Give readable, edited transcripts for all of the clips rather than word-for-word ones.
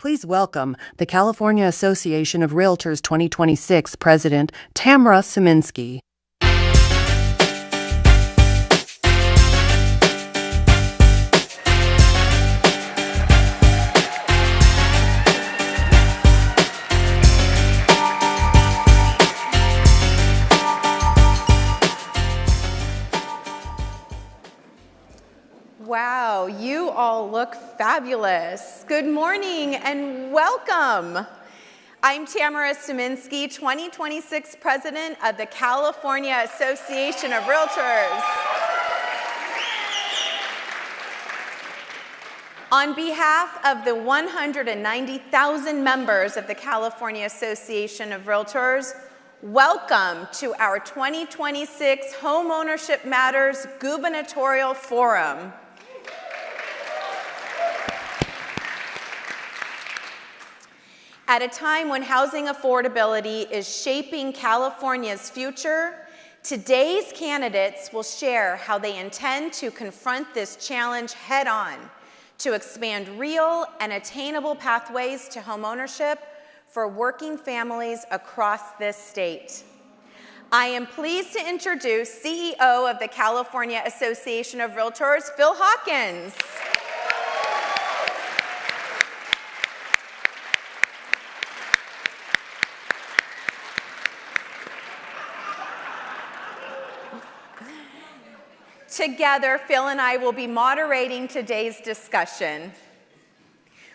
Please welcome the California Association of Realtors 2026 President, Tamara Suminski. Wow, you all look fabulous. Good morning and welcome. I'm Tamara Suminski, 2026 President of the California Association of Realtors. On behalf of the 190,000 members of the California Association of Realtors, welcome to our 2026 Homeownership Matters Gubernatorial Forum. At a time when housing affordability is shaping California's future, today's candidates will share how they intend to confront this challenge head-on to expand real and attainable pathways to homeownership for working families across this state. I am pleased to introduce CEO of the California Association of Realtors, Phil Hawkins. Together, Phil and I will be moderating today's discussion.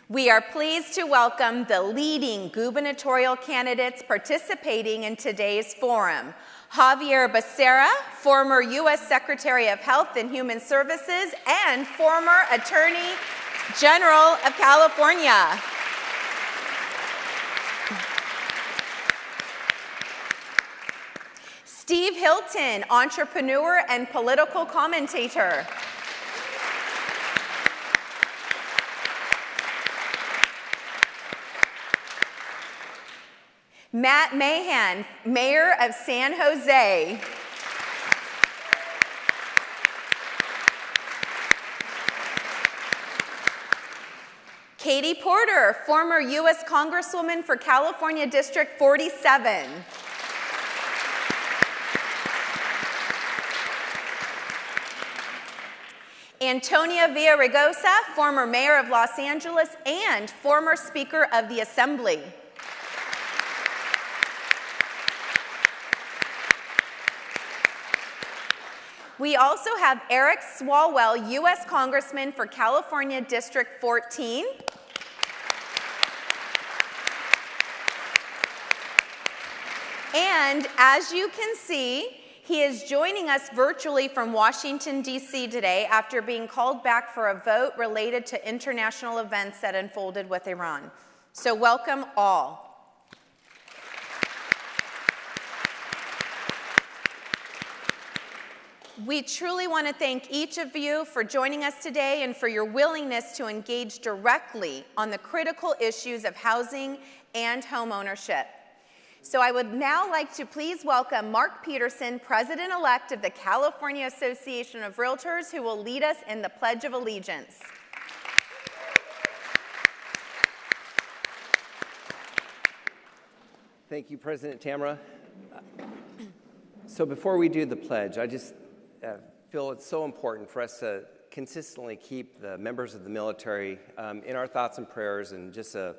We are pleased to welcome the leading gubernatorial candidates participating in today's forum. Javier Becerra, former U.S. Secretary of Health and Human Services and former Attorney General of California. Steve Hilton, entrepreneur and political commentator. Matt Mahan, Mayor of San Jose. Katie Porter, former U.S. Congresswoman for California District 47. Antonia Villaraigosa, former Mayor of Los Angeles and former Speaker of the Assembly. We also have Eric Swalwell, U.S. Congressman for California District 14. And as you can see, he is joining us virtually from Washington, D.C. today after being called back for a vote related to international events that unfolded with Iran. So welcome all. We truly want to thank each of you for joining us today and for your willingness to engage directly on the critical issues of housing and homeownership. So I would now like to please welcome Mark Peterson, President-elect of the California Association of Realtors, who will lead us in the Pledge of Allegiance. Thank you, President Tamara. So before we do the pledge, I just feel it's so important for us to consistently keep the members of the military in our thoughts and prayers, and just a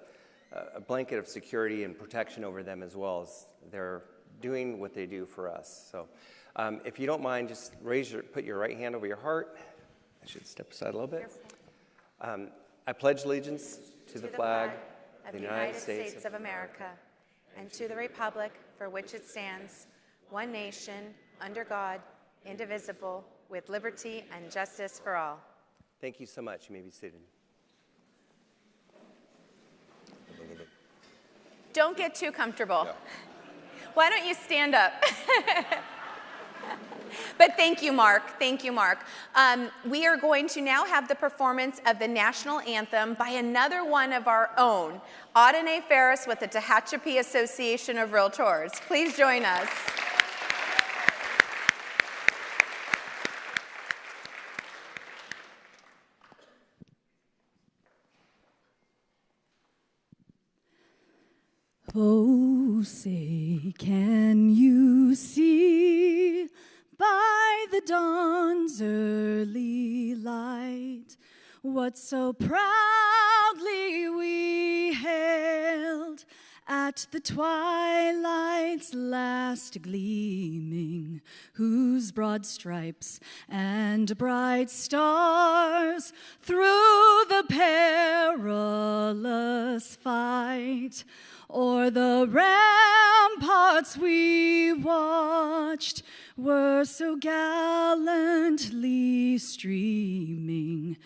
blanket of security and protection over them, as well as they're doing what they do for us. So if you don't mind, just put your right hand over your heart. I should step aside a little bit. I pledge allegiance to the flag of the United States of America and to the republic for which it stands, one nation, under God, indivisible, with liberty and justice for all. Thank you so much. You may be seated. Don't get too comfortable. No. Why don't you stand up? But thank you, Mark. Thank you, Mark. We are going to now have the performance of the national anthem by another one of our own, Audine Ferris with the Tehachapi Association of Realtors. Please join us. Oh, say, can you see by the dawn's early light what so proudly we hailed at the twilight's last gleaming, whose broad stripes and bright stars through the perilous fight o'er the ramparts we watched were so gallantly streaming,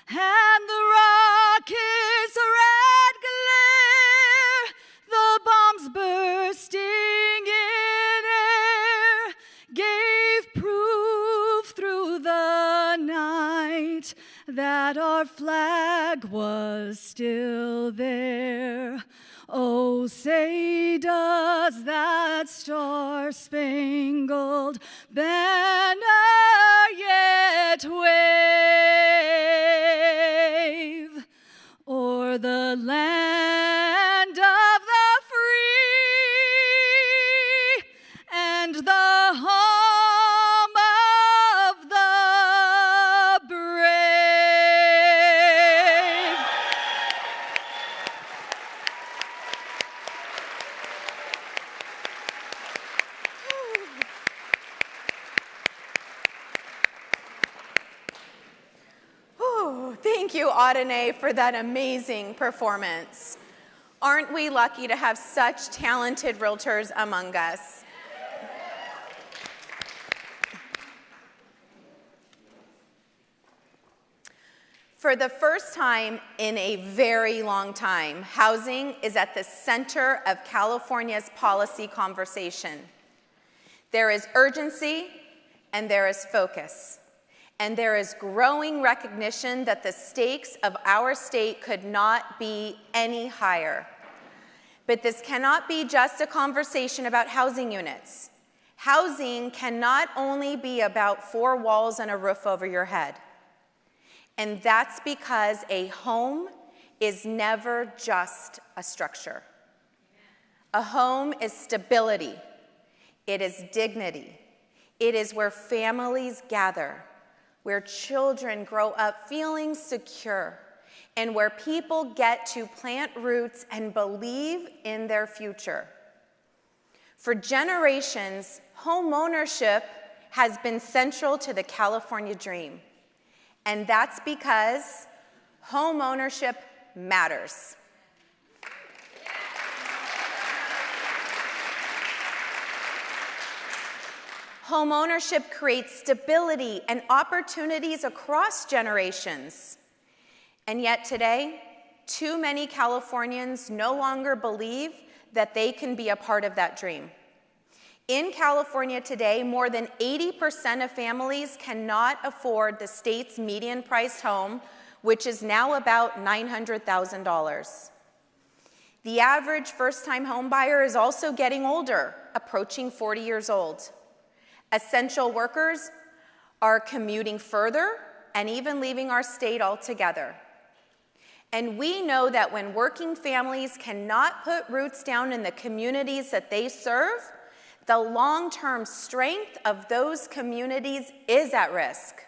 and the rocket's red glare, the bombs bursting in air, gave proof through the night that our flag was still there. Oh, say, does that star-spangled banner yet wave o'er the land of the free and the home of the brave? Thank you, Audine, for that amazing performance. Aren't we lucky to have such talented realtors among us? For the first time in a very long time, housing is at the center of California's policy conversation. There is urgency and there is focus. And there is growing recognition that the stakes of our state could not be any higher. But this cannot be just a conversation about housing units. Housing cannot only be about 4 walls and a roof over your head. And that's because a home is never just a structure. A home is stability. It is dignity. It is where families gather, where children grow up feeling secure, and where people get to plant roots and believe in their future. For generations, homeownership has been central to the California dream. And that's because homeownership matters. Homeownership creates stability and opportunities across generations. And yet today, too many Californians no longer believe that they can be a part of that dream. In California today, more than 80% of families cannot afford the state's median-priced home, which is now about $900,000. The average first-time home buyer is also getting older, approaching 40 years old. Essential workers are commuting further and even leaving our state altogether. And we know that when working families cannot put roots down in the communities that they serve, the long-term strength of those communities is at risk.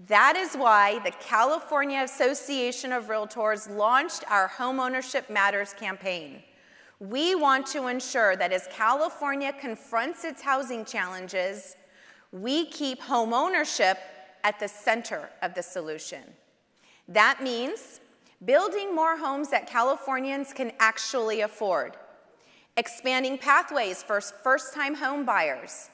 That is why the California Association of Realtors launched our Homeownership Matters campaign. We want to ensure that as California confronts its housing challenges, we keep homeownership at the center of the solution. That means building more homes that Californians can actually afford, expanding pathways for first-time home buyers,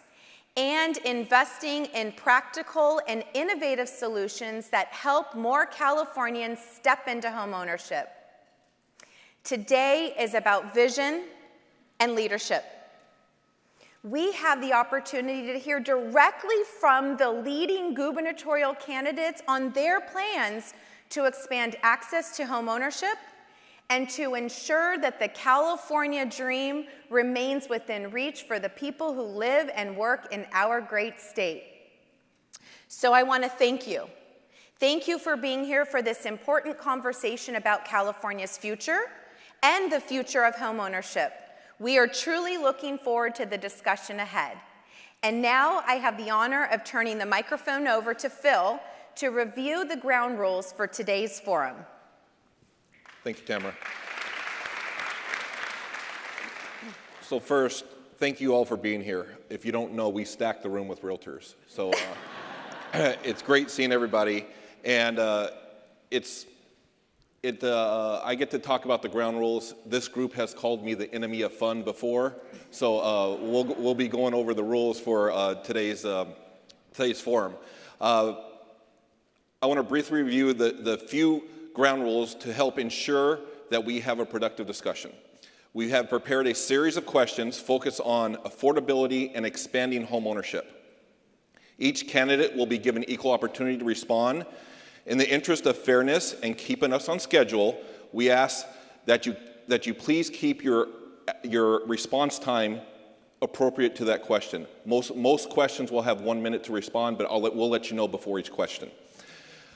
and investing in practical and innovative solutions that help more Californians step into homeownership. Today is about vision and leadership. We have the opportunity to hear directly from the leading gubernatorial candidates on their plans to expand access to homeownership and to ensure that the California dream remains within reach for the people who live and work in our great state. So I want to thank you. Thank you for being here for this important conversation about California's future. and the future of homeownership. We are truly looking forward to the discussion ahead. And now I have the honor of turning the microphone over to Phil to review the ground rules for today's forum. Thank you, Tamara. So first, thank you all for being here. If you don't know, we stacked the room with realtors. So it's great seeing everybody. And I get to talk about the ground rules. This group has called me the enemy of fun before. So we'll be going over the rules for today's forum. I want to briefly review the few ground rules to help ensure that we have a productive discussion. We have prepared a series of questions focused on affordability and expanding homeownership. Each candidate will be given equal opportunity to respond. In the interest of fairness and keeping us on schedule, we ask that you please keep your response time appropriate to that question. Most questions will have 1 minute to respond, but we'll let you know before each question.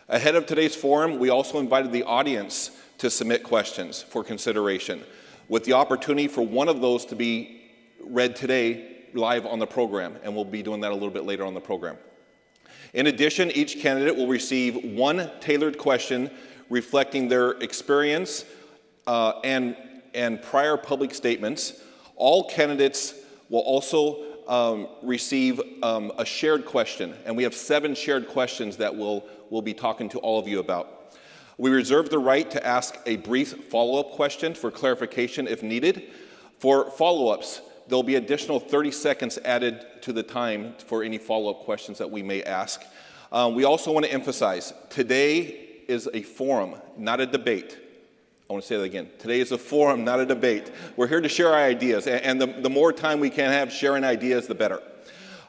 Ahead of today's forum, we also invited the audience to submit questions for consideration, with the opportunity for one of those to be read today live on the program, and we'll be doing that a little bit later on the program. In addition, each candidate will receive one tailored question reflecting their experience and prior public statements. All candidates will also receive a shared question, and we have 7 shared questions that we'll be talking to all of you about. We reserve the right to ask a brief follow-up question for clarification if needed. For follow-ups, there'll be additional 30 seconds added to the time for any follow-up questions that we may ask. We also want to emphasize, today is a forum, not a debate. I want to say that again. Today is a forum, not a debate. We're here to share our ideas, and the more time we can have sharing ideas, the better.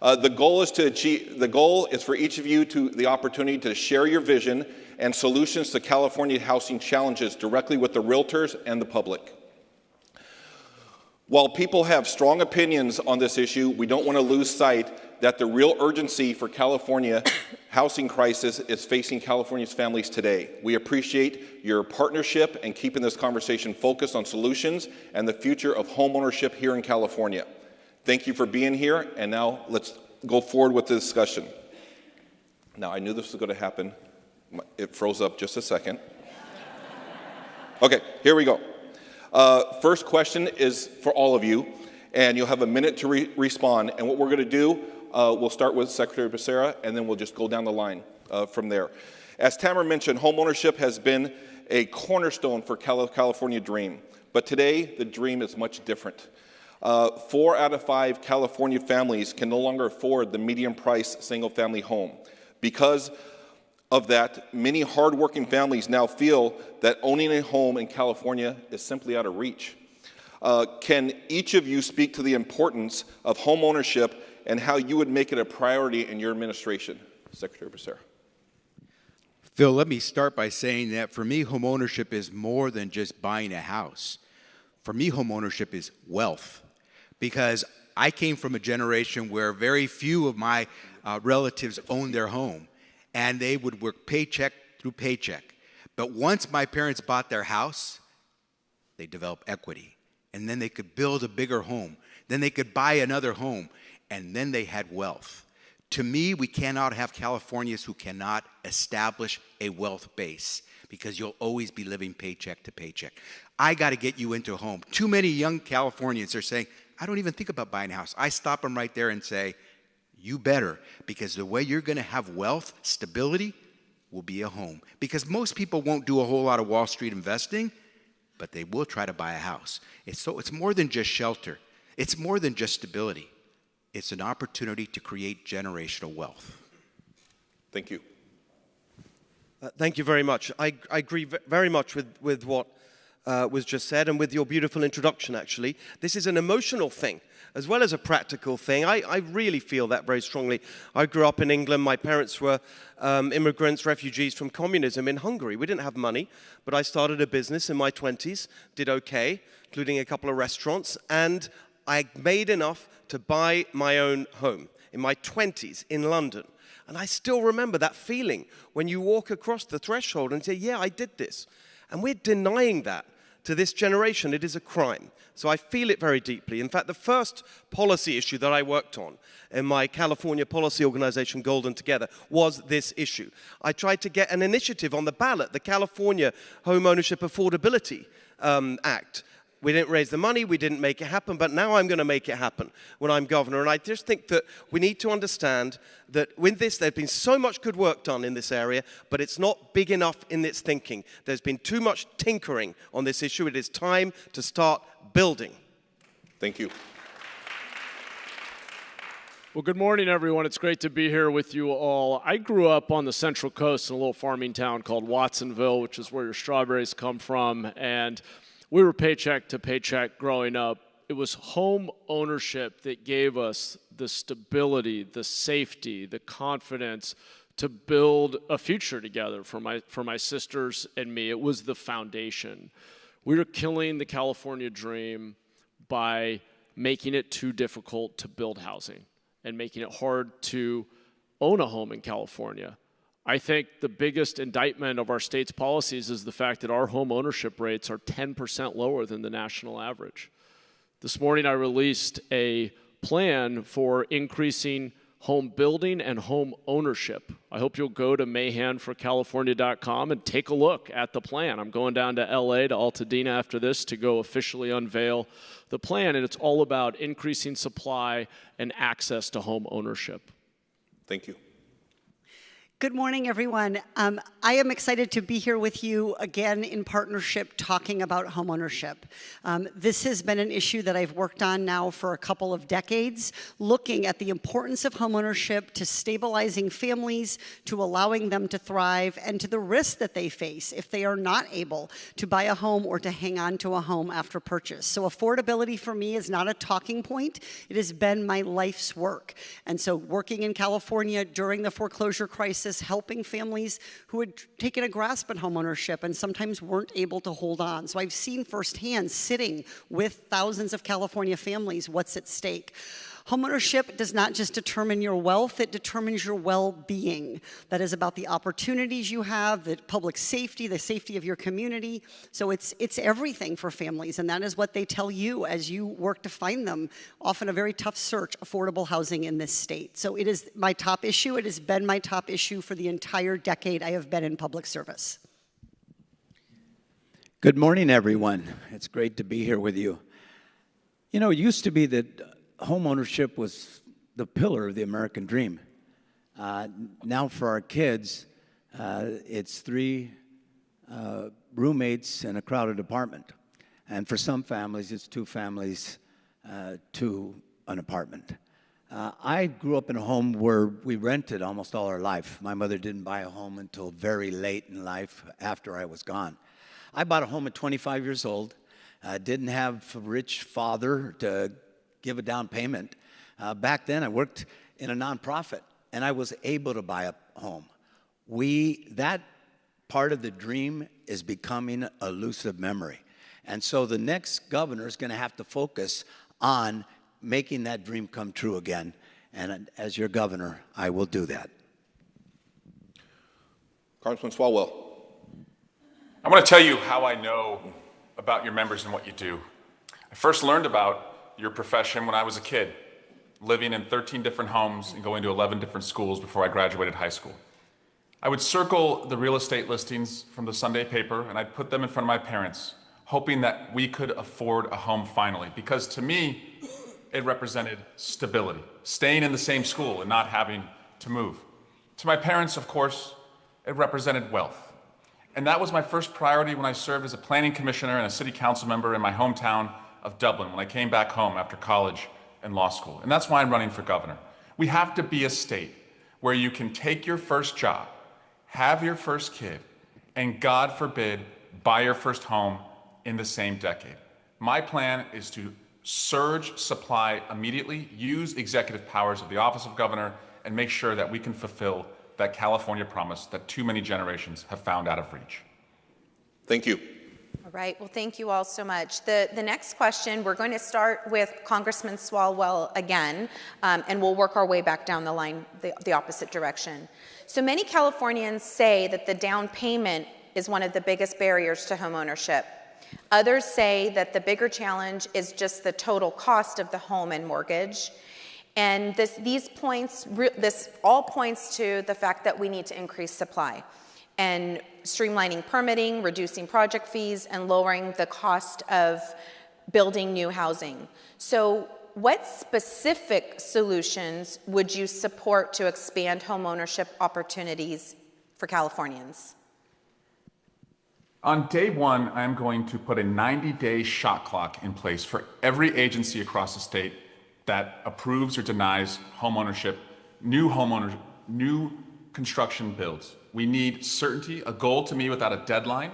The goal is for each of you the opportunity to share your vision and solutions to California housing challenges directly with the realtors and the public. While people have strong opinions on this issue, we don't want to lose sight that the real urgency for California housing crisis is facing California's families today. We appreciate your partnership and keeping this conversation focused on solutions and the future of homeownership here in California. Thank you for being here, and now let's go forward with the discussion. Now, I knew this was going to happen. It froze up just a second. Okay, here we go. First question is for all of you, and you'll have a minute to respond. And what we're going to do, we'll start with Secretary Becerra, and then we'll just go down the line from there. As Tamara mentioned, homeownership has been a cornerstone for California dream, but today the dream is much different. 4 out of 5 California families can no longer afford the medium-price single-family home. Because of that, many hardworking families now feel that owning a home in California is simply out of reach. Can each of you speak to the importance of home ownership and how you would make it a priority in your administration? Secretary Becerra. Phil, let me start by saying that for me, home ownership is more than just buying a house. For me, home ownership is wealth, because I came from a generation where very few of my relatives owned their home, and they would work paycheck through paycheck. But once my parents bought their house, they developed equity, and then they could build a bigger home. Then they could buy another home, and then they had wealth. To me, we cannot have Californians who cannot establish a wealth base, because you'll always be living paycheck to paycheck. I got to get you into a home. Too many young Californians are saying, I don't even think about buying a house. I stop them right there and say, you better, because the way you're going to have wealth, stability, will be a home. Because most people won't do a whole lot of Wall Street investing, but they will try to buy a house. It's more than just shelter. It's more than just stability. It's an opportunity to create generational wealth. Thank you. Thank you very much. I agree very much with what was just said, and with your beautiful introduction, actually. This is an emotional thing as well as a practical thing. I really feel that very strongly. I grew up in England. My parents were immigrants, refugees from communism in Hungary. We didn't have money, but I started a business in my 20s, did okay, including a couple of restaurants, and I made enough to buy my own home in my 20s in London. And I still remember that feeling when you walk across the threshold and say, yeah, I did this. And we're denying that to this generation, it is a crime. So I feel it very deeply. In fact, the first policy issue that I worked on in my California policy organization, Golden Together, was this issue. I tried to get an initiative on the ballot, the California Homeownership Affordability Act. We didn't raise the money, we didn't make it happen, but now I'm going to make it happen when I'm governor. And I just think that we need to understand that with this, there's been so much good work done in this area, but it's not big enough in its thinking. There's been too much tinkering on this issue. It is time to start building. Thank you. Well, good morning, everyone. It's great to be here with you all. I grew up on the Central Coast in a little farming town called Watsonville, which is where your strawberries come from, and we were paycheck to paycheck growing up. It was home ownership that gave us the stability, the safety, the confidence to build a future together for my sisters and me. It was the foundation. We were killing the California dream by making it too difficult to build housing and making it hard to own a home in California. I think the biggest indictment of our state's policies is the fact that our home ownership rates are 10% lower than the national average. This morning I released a plan for increasing home building and home ownership. I hope you'll go to mayhanforcalifornia.com and take a look at the plan. I'm going down to LA, to Altadena after this to go officially unveil the plan, and it's all about increasing supply and access to home ownership. Thank you. Good morning, everyone. I am excited to be here with you again in partnership talking about homeownership. This has been an issue that I've worked on now for a couple of decades, looking at the importance of homeownership to stabilizing families, to allowing them to thrive, and to the risks that they face if they are not able to buy a home or to hang on to a home after purchase. So affordability for me is not a talking point. It has been my life's work. And so working in California during the foreclosure crisis, helping families who had taken a grasp at homeownership and sometimes weren't able to hold on. So I've seen firsthand, sitting with thousands of California families, what's at stake. Homeownership does not just determine your wealth, it determines your well-being. That is about the opportunities you have, the public safety, the safety of your community. So it's everything for families, and that is what they tell you as you work to find them. Often a very tough search, affordable housing in this state. So it is my top issue. It has been my top issue for the entire decade I have been in public service. Good morning, everyone. It's great to be here with you. You know, it used to be that home ownership was the pillar of the American dream. Now for our kids, it's 3 roommates in a crowded apartment. And for some families, it's 2 families to an apartment. I grew up in a home where we rented almost all our life. My mother didn't buy a home until very late in life after I was gone. I bought a home at 25 years old. Didn't have a rich father to give a down payment. Back then, I worked in a nonprofit, and I was able to buy a home. That part of the dream is becoming an elusive memory. And so the next governor is going to have to focus on making that dream come true again. And as your governor, I will do that. Congressman Swalwell. I want to tell you how I know about your members and what you do. I first learned about your profession when I was a kid, living in 13 different homes and going to 11 different schools before I graduated high school. I would circle the real estate listings from the Sunday paper and I'd put them in front of my parents, hoping that we could afford a home finally, because to me, it represented stability, staying in the same school and not having to move. To my parents, of course, it represented wealth. And that was my first priority when I served as a planning commissioner and a city council member in my hometown of Dublin when I came back home after college and law school. And that's why I'm running for governor. We have to be a state where you can take your first job, have your first kid, and God forbid, buy your first home in the same decade. My plan is to surge supply immediately, use executive powers of the office of governor, and make sure that we can fulfill that California promise that too many generations have found out of reach. Thank you. All right, well, thank you all so much. The next question, we're going to start with Congressman Swalwell again, and we'll work our way back down the line, the opposite direction. So many Californians say that the down payment is one of the biggest barriers to home ownership. Others say that the bigger challenge is just the total cost of the home and mortgage. And this all points to the fact that we need to increase supply and streamlining permitting, reducing project fees, and lowering the cost of building new housing. So what specific solutions would you support to expand homeownership opportunities for Californians? On day one, I'm going to put a 90-day shot clock in place for every agency across the state that approves or denies homeownership, new construction builds. We need certainty. A goal to me without a deadline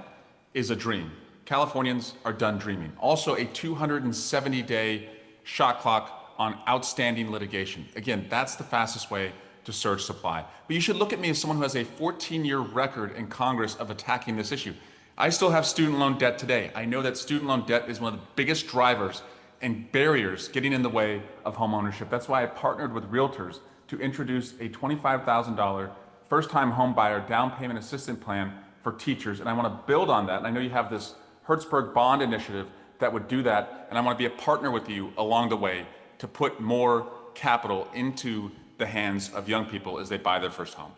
is a dream. Californians are done dreaming. Also, a 270-day shot clock on outstanding litigation. Again, that's the fastest way to surge supply. But you should look at me as someone who has a 14-year record in Congress of attacking this issue. I still have student loan debt today. I know that student loan debt is one of the biggest drivers and barriers getting in the way of homeownership. That's why I partnered with Realtors to introduce a $25,000 first-time home buyer down payment assistance plan for teachers. And I want to build on that. And I know you have this Hertzberg bond initiative that would do that, and I want to be a partner with you along the way to put more capital into the hands of young people as they buy their first home.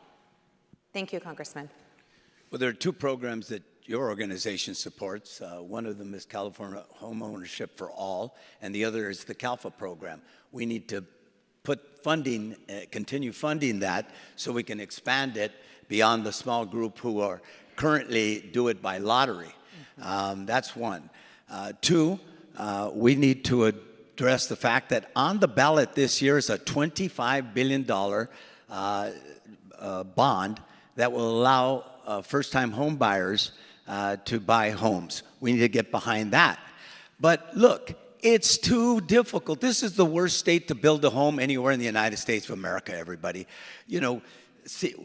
Thank you, Congressman. Well, there are two programs that your organization supports. One of them is California Homeownership for All, and the other is the CALFA program. We need to put funding, continue funding that so we can expand it beyond the small group who are currently do it by lottery. That's one. Two, we need to address the fact that on the ballot this year is a $25 billion bond that will allow first-time home buyers to buy homes. We need to get behind that. But look, it's too difficult. This is the worst state to build a home anywhere in the United States of America, everybody. You know,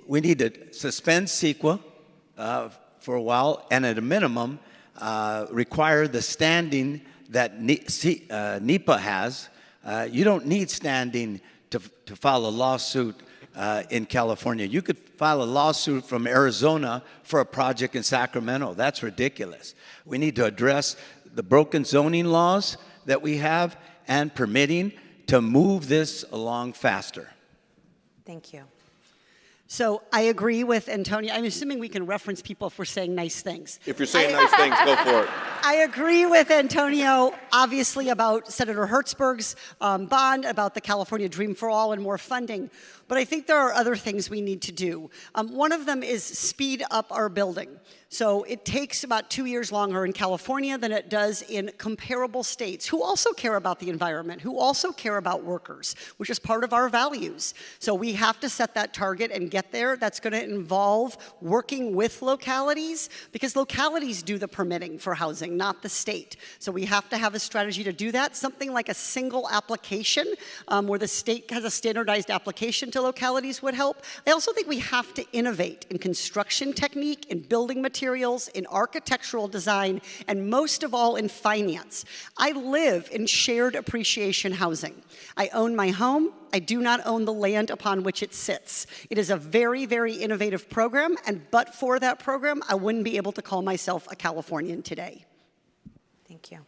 we need to suspend CEQA for a while, and at a minimum, require the standing that NEPA has. You don't need standing to file a lawsuit in California. You could file a lawsuit from Arizona for a project in Sacramento. That's ridiculous. We need to address the broken zoning laws that we have and permitting to move this along faster. Thank you. So I agree with Antonio. I'm assuming we can reference people if we're saying nice things. If you're saying nice things, go for it. I agree with Antonio, obviously, about Senator Hertzberg's bond, about the California Dream for All and more funding. But I think there are other things we need to do. One of them is speed up our building. So it takes about 2 years longer in California than it does in comparable states who also care about the environment, who also care about workers, which is part of our values. So we have to set that target and get there. That's going to involve working with localities, because localities do the permitting for housing, not the state. So we have to have a strategy to do that, something like a single application where the state has a standardized application to localities would help. I also think we have to innovate in construction technique, in building materials, in architectural design, and most of all in finance. I live in shared appreciation housing. I own my home. I do not own the land upon which it sits. It is a very, very innovative program, and but for that program, I wouldn't be able to call myself a Californian today. Thank you.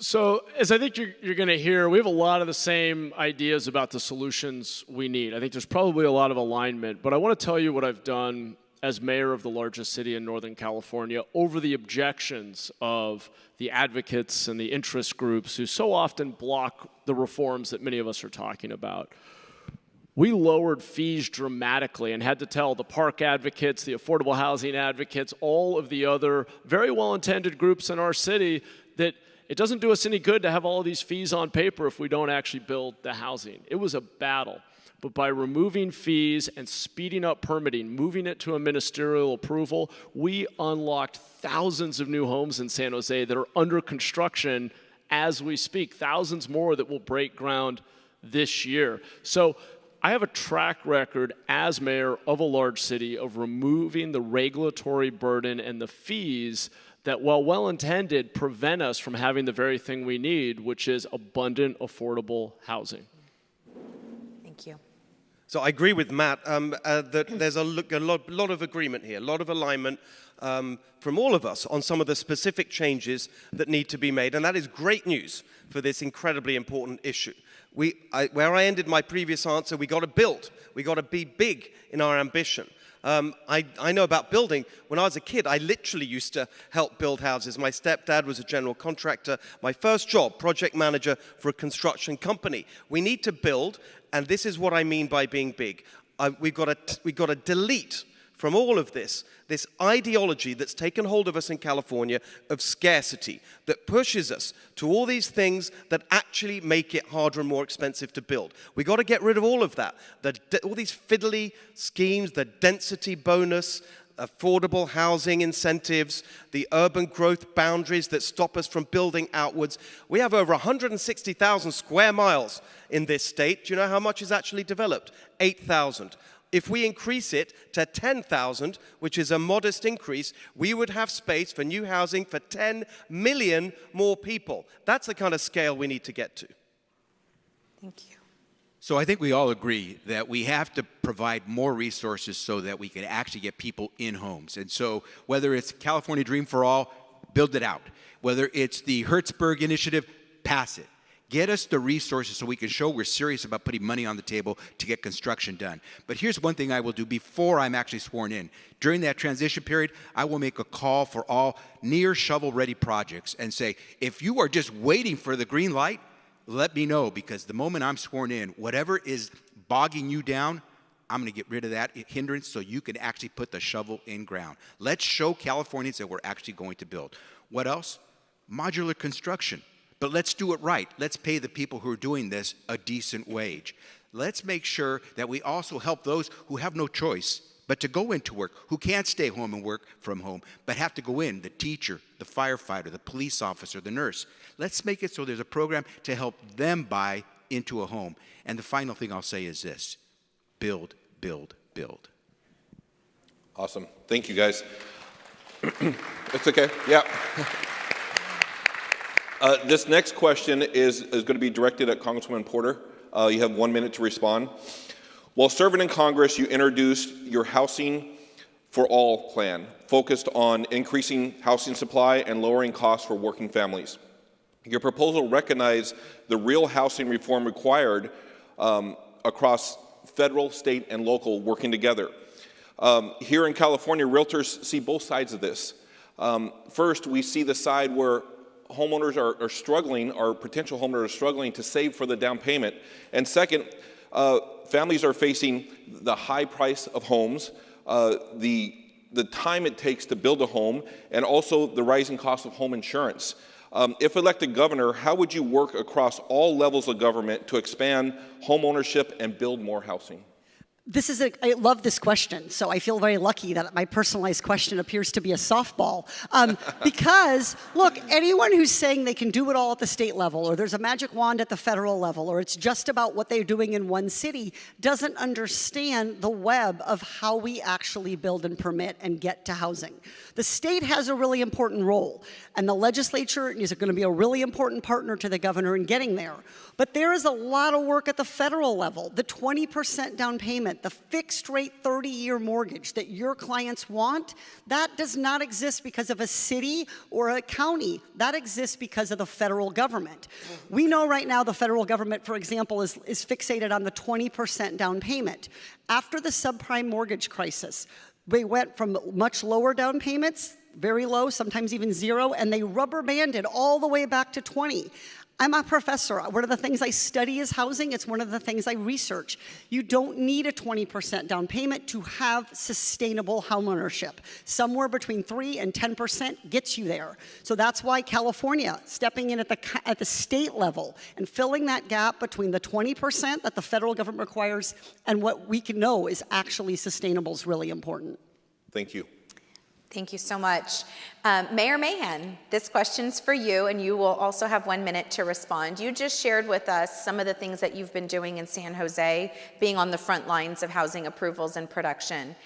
So, as I think you're going to hear, we have a lot of the same ideas about the solutions we need. I think there's probably a lot of alignment, but I want to tell you what I've done as mayor of the largest city in Northern California over the objections of the advocates and the interest groups who so often block the reforms that many of us are talking about. We lowered fees dramatically and had to tell the park advocates, the affordable housing advocates, all of the other very well-intended groups in our city that it doesn't do us any good to have all of these fees on paper if we don't actually build the housing. It was a battle. But by removing fees and speeding up permitting, moving it to a ministerial approval, we unlocked thousands of new homes in San Jose that are under construction as we speak, thousands more that will break ground this year. So I have a track record as mayor of a large city of removing the regulatory burden and the fees that, while well-intended, prevent us from having the very thing we need, which is abundant, affordable housing. Thank you. So I agree with Matt that there's a lot of agreement here, a lot of alignment from all of us on some of the specific changes that need to be made, and that is great news for this incredibly important issue. Where I ended my previous answer, we got to build. We got to be big in our ambition. I know about building. When I was a kid, I literally used to help build houses. My stepdad was a general contractor. My first job, project manager for a construction company. We need to build, and this is what I mean by being big. We've got to delete from all of this ideology that's taken hold of us in California of scarcity, that pushes us to all these things that actually make it harder and more expensive to build. We've got to get rid of all of that. All these fiddly schemes, the density bonus, affordable housing incentives, the urban growth boundaries that stop us from building outwards. We have over 160,000 square miles in this state. Do you know how much is actually developed? 8,000. If we increase it to 10,000, which is a modest increase, we would have space for new housing for 10 million more people. That's the kind of scale we need to get to. Thank you. So I think we all agree that we have to provide more resources so that we can actually get people in homes. And so whether it's California Dream for All, build it out. Whether it's the Hertzberg Initiative, pass it. Get us the resources so we can show we're serious about putting money on the table to get construction done. But here's one thing I will do before I'm actually sworn in. During that transition period, I will make a call for all near shovel-ready projects and say, if you are just waiting for the green light, let me know, because the moment I'm sworn in, whatever is bogging you down, I'm going to get rid of that hindrance so you can actually put the shovel in ground. Let's show Californians that we're actually going to build. What else? Modular construction. But let's do it right. Let's pay the people who are doing this a decent wage. Let's make sure that we also help those who have no choice but to go into work, who can't stay home and work from home, but have to go in, the teacher, the firefighter, the police officer, the nurse. Let's make it so there's a program to help them buy into a home. And the final thing I'll say is this: build, build, build. Awesome. Thank you, guys. It's okay. Yeah. This next question is going to be directed at Congresswoman Porter. You have 1 minute to respond. While serving in Congress, you introduced your Housing for All plan, focused on increasing housing supply and lowering costs for working families. Your proposal recognized the real housing reform required across federal, state, and local working together. Here in California, realtors see both sides of this. First, we see the side where homeowners are struggling, or potential homeowners are struggling to save for the down payment. And second, families are facing the high price of homes, the time it takes to build a home, and also the rising cost of home insurance. If elected governor, how would you work across all levels of government to expand home ownership and build more housing? I love this question, so I feel very lucky that my personalized question appears to be a softball. Because, look, anyone who's saying they can do it all at the state level, or there's a magic wand at the federal level, or it's just about what they're doing in one city, doesn't understand the web of how we actually build and permit and get to housing. The state has a really important role, and the legislature is going to be a really important partner to the governor in getting there. But there is a lot of work at the federal level. The 20% down payment, the fixed rate 30-year mortgage that your clients want, that does not exist because of a city or a county. That exists because of the federal government. We know right now the federal government, for example, is fixated on the 20% down payment. After the subprime mortgage crisis, they went from much lower down payments, very low, sometimes even zero, and they rubber banded all the way back to 20. I'm a professor. One of the things I study is housing. It's one of the things I research. You don't need a 20% down payment to have sustainable homeownership. Somewhere between 3 and 10% gets you there. So that's why California, stepping in at the state level and filling that gap between the 20% that the federal government requires and what we can know is actually sustainable is really important. Thank you. Thank you so much. Mayor Mahan, this question's for you, and you will also have 1 minute to respond. You just shared with us some of the things that you've been doing in San Jose, being on the front lines of housing approvals and production.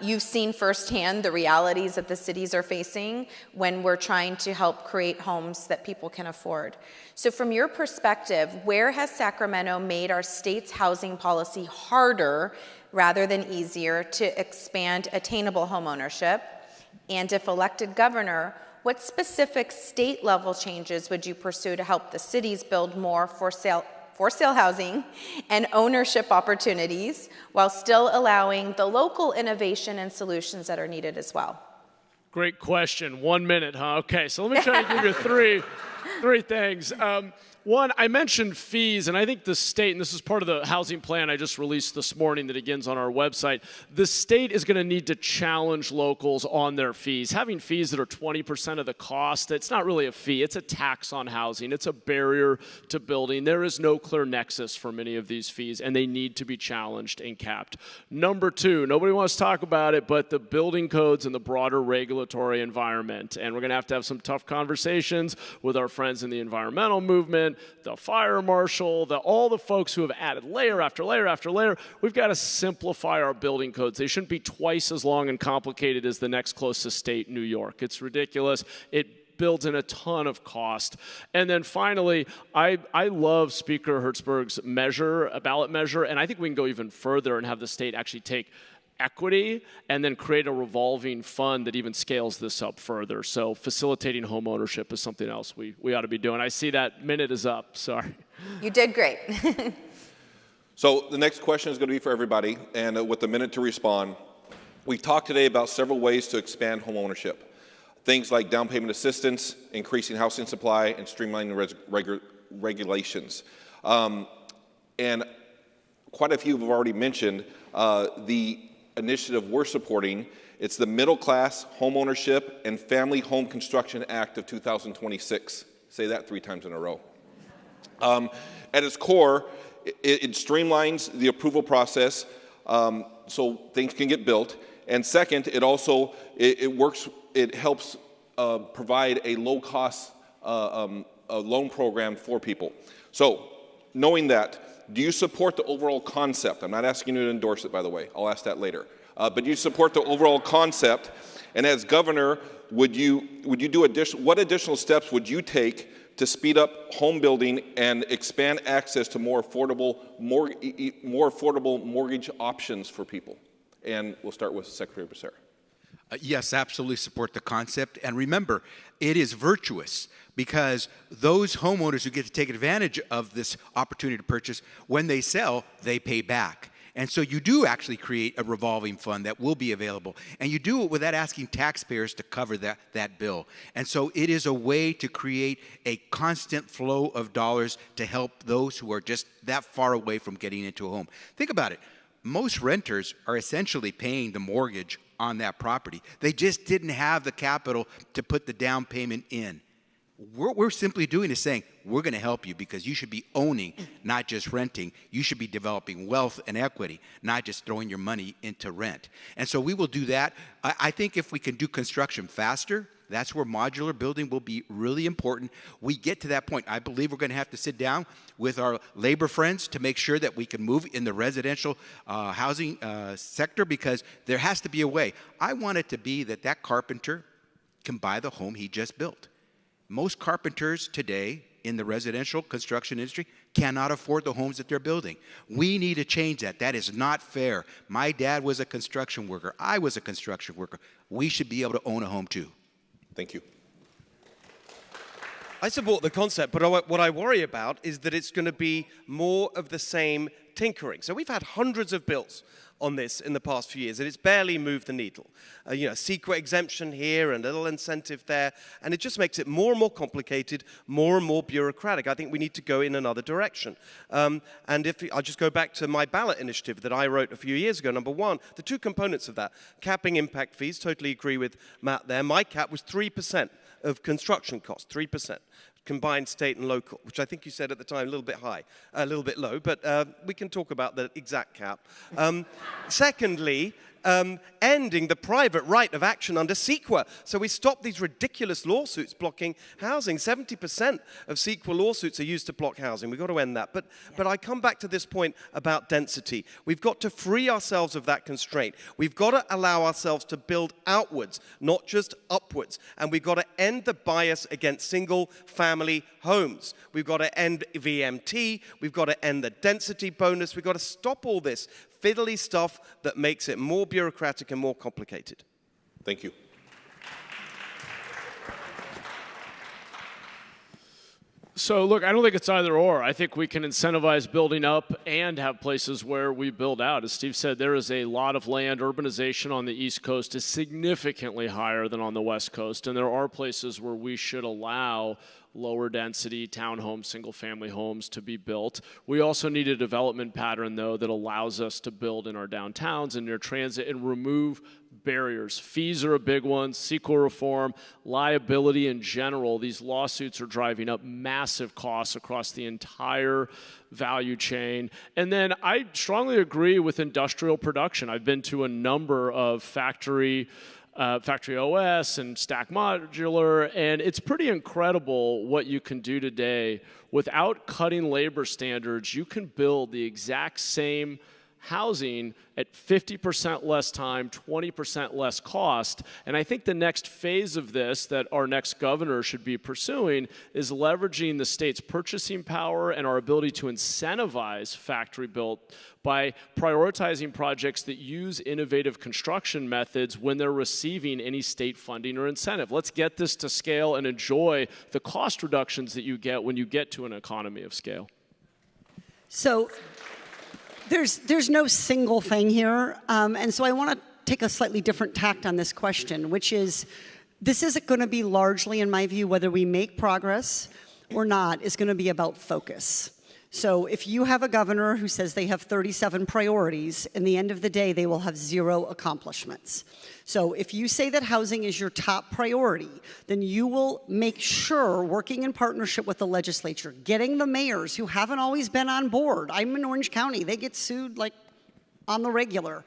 You've seen firsthand the realities that the cities are facing when we're trying to help create homes that people can afford. So from your perspective, where has Sacramento made our state's housing policy harder rather than easier to expand attainable homeownership? And if elected governor, what specific state-level changes would you pursue to help the cities build more for sale housing and ownership opportunities while still allowing the local innovation and solutions that are needed as well? Great question. 1 minute, huh? Okay, so let me try to give you three things. One, I mentioned fees, and I think the state, and this is part of the housing plan I just released this morning that begins on our website, the state is going to need to challenge locals on their fees. Having fees that are 20% of the cost, it's not really a fee, it's a tax on housing. It's a barrier to building. There is no clear nexus for many of these fees, and they need to be challenged and capped. Number two, nobody wants to talk about it, but the building codes and the broader regulatory environment. And we're going to have some tough conversations with our friends in the environmental movement, the fire marshal, all the folks who have added layer after layer after layer. We've got to simplify our building codes. They shouldn't be twice as long and complicated as the next closest state, New York. It's ridiculous. It builds in a ton of cost. And then finally, I love Speaker Hertzberg's ballot measure, and I think we can go even further and have the state actually take equity and then create a revolving fund that even scales this up further. So facilitating home ownership is something else we ought to be doing. I see that minute is up, sorry. You did great. So the next question is going to be for everybody, and with a minute to respond. We talked today about several ways to expand home ownership. Things like down payment assistance, increasing housing supply, and streamlining regulations. And quite a few have already mentioned the initiative we're supporting. It's the Middle Class Homeownership and Family Home Construction Act of 2026. Say that 3 times in a row. At its core, it streamlines the approval process so things can get built. And second, it also it helps provide a low-cost loan program for people. So, knowing that, do you support the overall concept? I'm not asking you to endorse it, by the way. I'll ask that later. But do you support the overall concept? And as governor, what additional steps would you take to speed up home building and expand access to more affordable mortgage options for people? And we'll start with Secretary Becerra. Yes, absolutely support the concept. And remember, it is virtuous because those homeowners who get to take advantage of this opportunity to purchase, when they sell, they pay back. And so you do actually create a revolving fund that will be available. And you do it without asking taxpayers to cover that bill. And so it is a way to create a constant flow of dollars to help those who are just that far away from getting into a home. Think about it. Most renters are essentially paying the mortgage on that property. They just didn't have the capital to put the down payment in. What we're simply doing is saying, we're going to help you because you should be owning, not just renting. You should be developing wealth and equity, not just throwing your money into rent. And so we will do that. I think if we can do construction faster, that's where modular building will be really important. We get to that point. I believe we're going to have to sit down with our labor friends to make sure that we can move in the residential housing sector because there has to be a way. I want it to be that carpenter can buy the home he just built. Most carpenters today in the residential construction industry cannot afford the homes that they're building. We need to change that. That is not fair. My dad was a construction worker. I was a construction worker. We should be able to own a home too. Thank you. I support the concept, but what I worry about is that it's going to be more of the same tinkering. So we've had hundreds of bills on this in the past few years, and it's barely moved the needle. Secret exemption here and a little incentive there, and it just makes it more and more complicated, more and more bureaucratic. I think we need to go in another direction. And I'll just go back to my ballot initiative that I wrote a few years ago. Number one, the 2 components of that, capping impact fees, totally agree with Matt there. My cap was 3% of construction costs, 3%. Combined state and local, which I think you said at the time a little bit high, a little bit low, but we can talk about the exact cap. Secondly, ending the private right of action under CEQA. So we stop these ridiculous lawsuits blocking housing. 70% of CEQA lawsuits are used to block housing. We've got to end that. But I come back to this point about density. We've got to free ourselves of that constraint. We've got to allow ourselves to build outwards, not just upwards. And we've got to end the bias against single-family homes. We've got to end VMT. We've got to end the density bonus. We've got to stop all this fiddly stuff that makes it more bureaucratic and more complicated. Thank you. So look, I don't think it's either or. I think we can incentivize building up and have places where we build out. As Steve said, there is a lot of land. Urbanization on the East Coast is significantly higher than on the West Coast, and there are places where we should allow lower density townhomes, single family homes to be built. We also need a development pattern, though, that allows us to build in our downtowns and near transit and remove barriers. Fees are a big one, CEQA reform, liability in general. These lawsuits are driving up massive costs across the entire value chain. And then I strongly agree with industrial production. I've been to a number of factory OS and stack modular, and it's pretty incredible what you can do today. Without cutting labor standards, you can build the exact same housing at 50% less time, 20% less cost. And I think the next phase of this that our next governor should be pursuing is leveraging the state's purchasing power and our ability to incentivize factory built by prioritizing projects that use innovative construction methods when they're receiving any state funding or incentive. Let's get this to scale and enjoy the cost reductions that you get when you get to an economy of scale. So there's no single thing here, and so I want to take a slightly different tact on this question, which is, this isn't going to be largely, in my view, whether we make progress or not, is going to be about focus. So if you have a governor who says they have 37 priorities, in the end of the day, they will have 0 accomplishments. So if you say that housing is your top priority, then you will make sure, working in partnership with the legislature, getting the mayors who haven't always been on board. I'm in Orange County. They get sued like on the regular.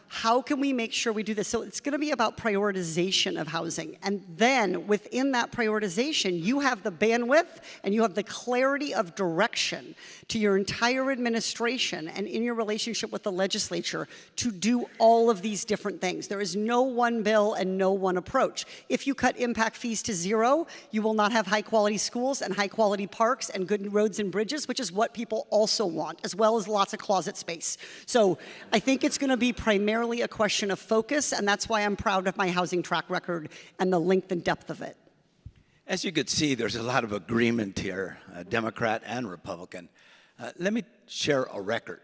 How can we make sure we do this? So it's going to be about prioritization of housing. And then within that prioritization, you have the bandwidth and you have the clarity of direction to your entire administration and in your relationship with the legislature to do all of these different things. There is no one bill and no one approach. If you cut impact fees to 0, you will not have high quality schools and high quality parks and good roads and bridges, which is what people also want, as well as lots of closet space. So I think it's going to be primarily a question of focus, and that's why I'm proud of my housing track record and the length and depth of it. As you could see, there's a lot of agreement here, Democrat and Republican. Let me share a record.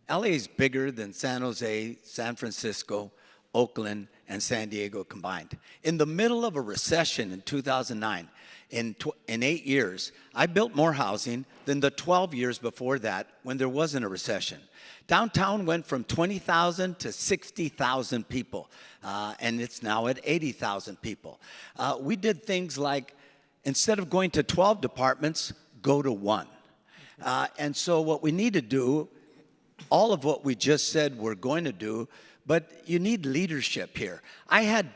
LA is bigger than San Jose, San Francisco, Oakland, and San Diego combined. In the middle of a recession in 2009, in 8 years, I built more housing than the 12 years before that when there wasn't a recession. Downtown went from 20,000 to 60,000 people, and it's now at 80,000 people. We did things like, instead of going to 12 departments, go to 1. And so what we need to do, all of what we just said we're going to do, but you need leadership here. I had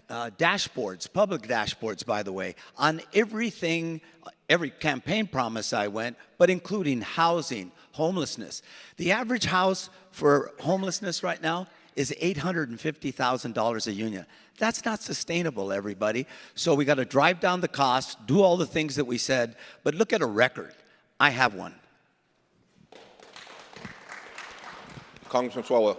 dashboards, public dashboards, by the way, on everything, every campaign promise I went, but including housing, homelessness. The average house for homelessness right now is $850,000 a unit. That's not sustainable, everybody. So we got to drive down the cost, do all the things that we said, but look at a record. I have one. Congressman Swalwell.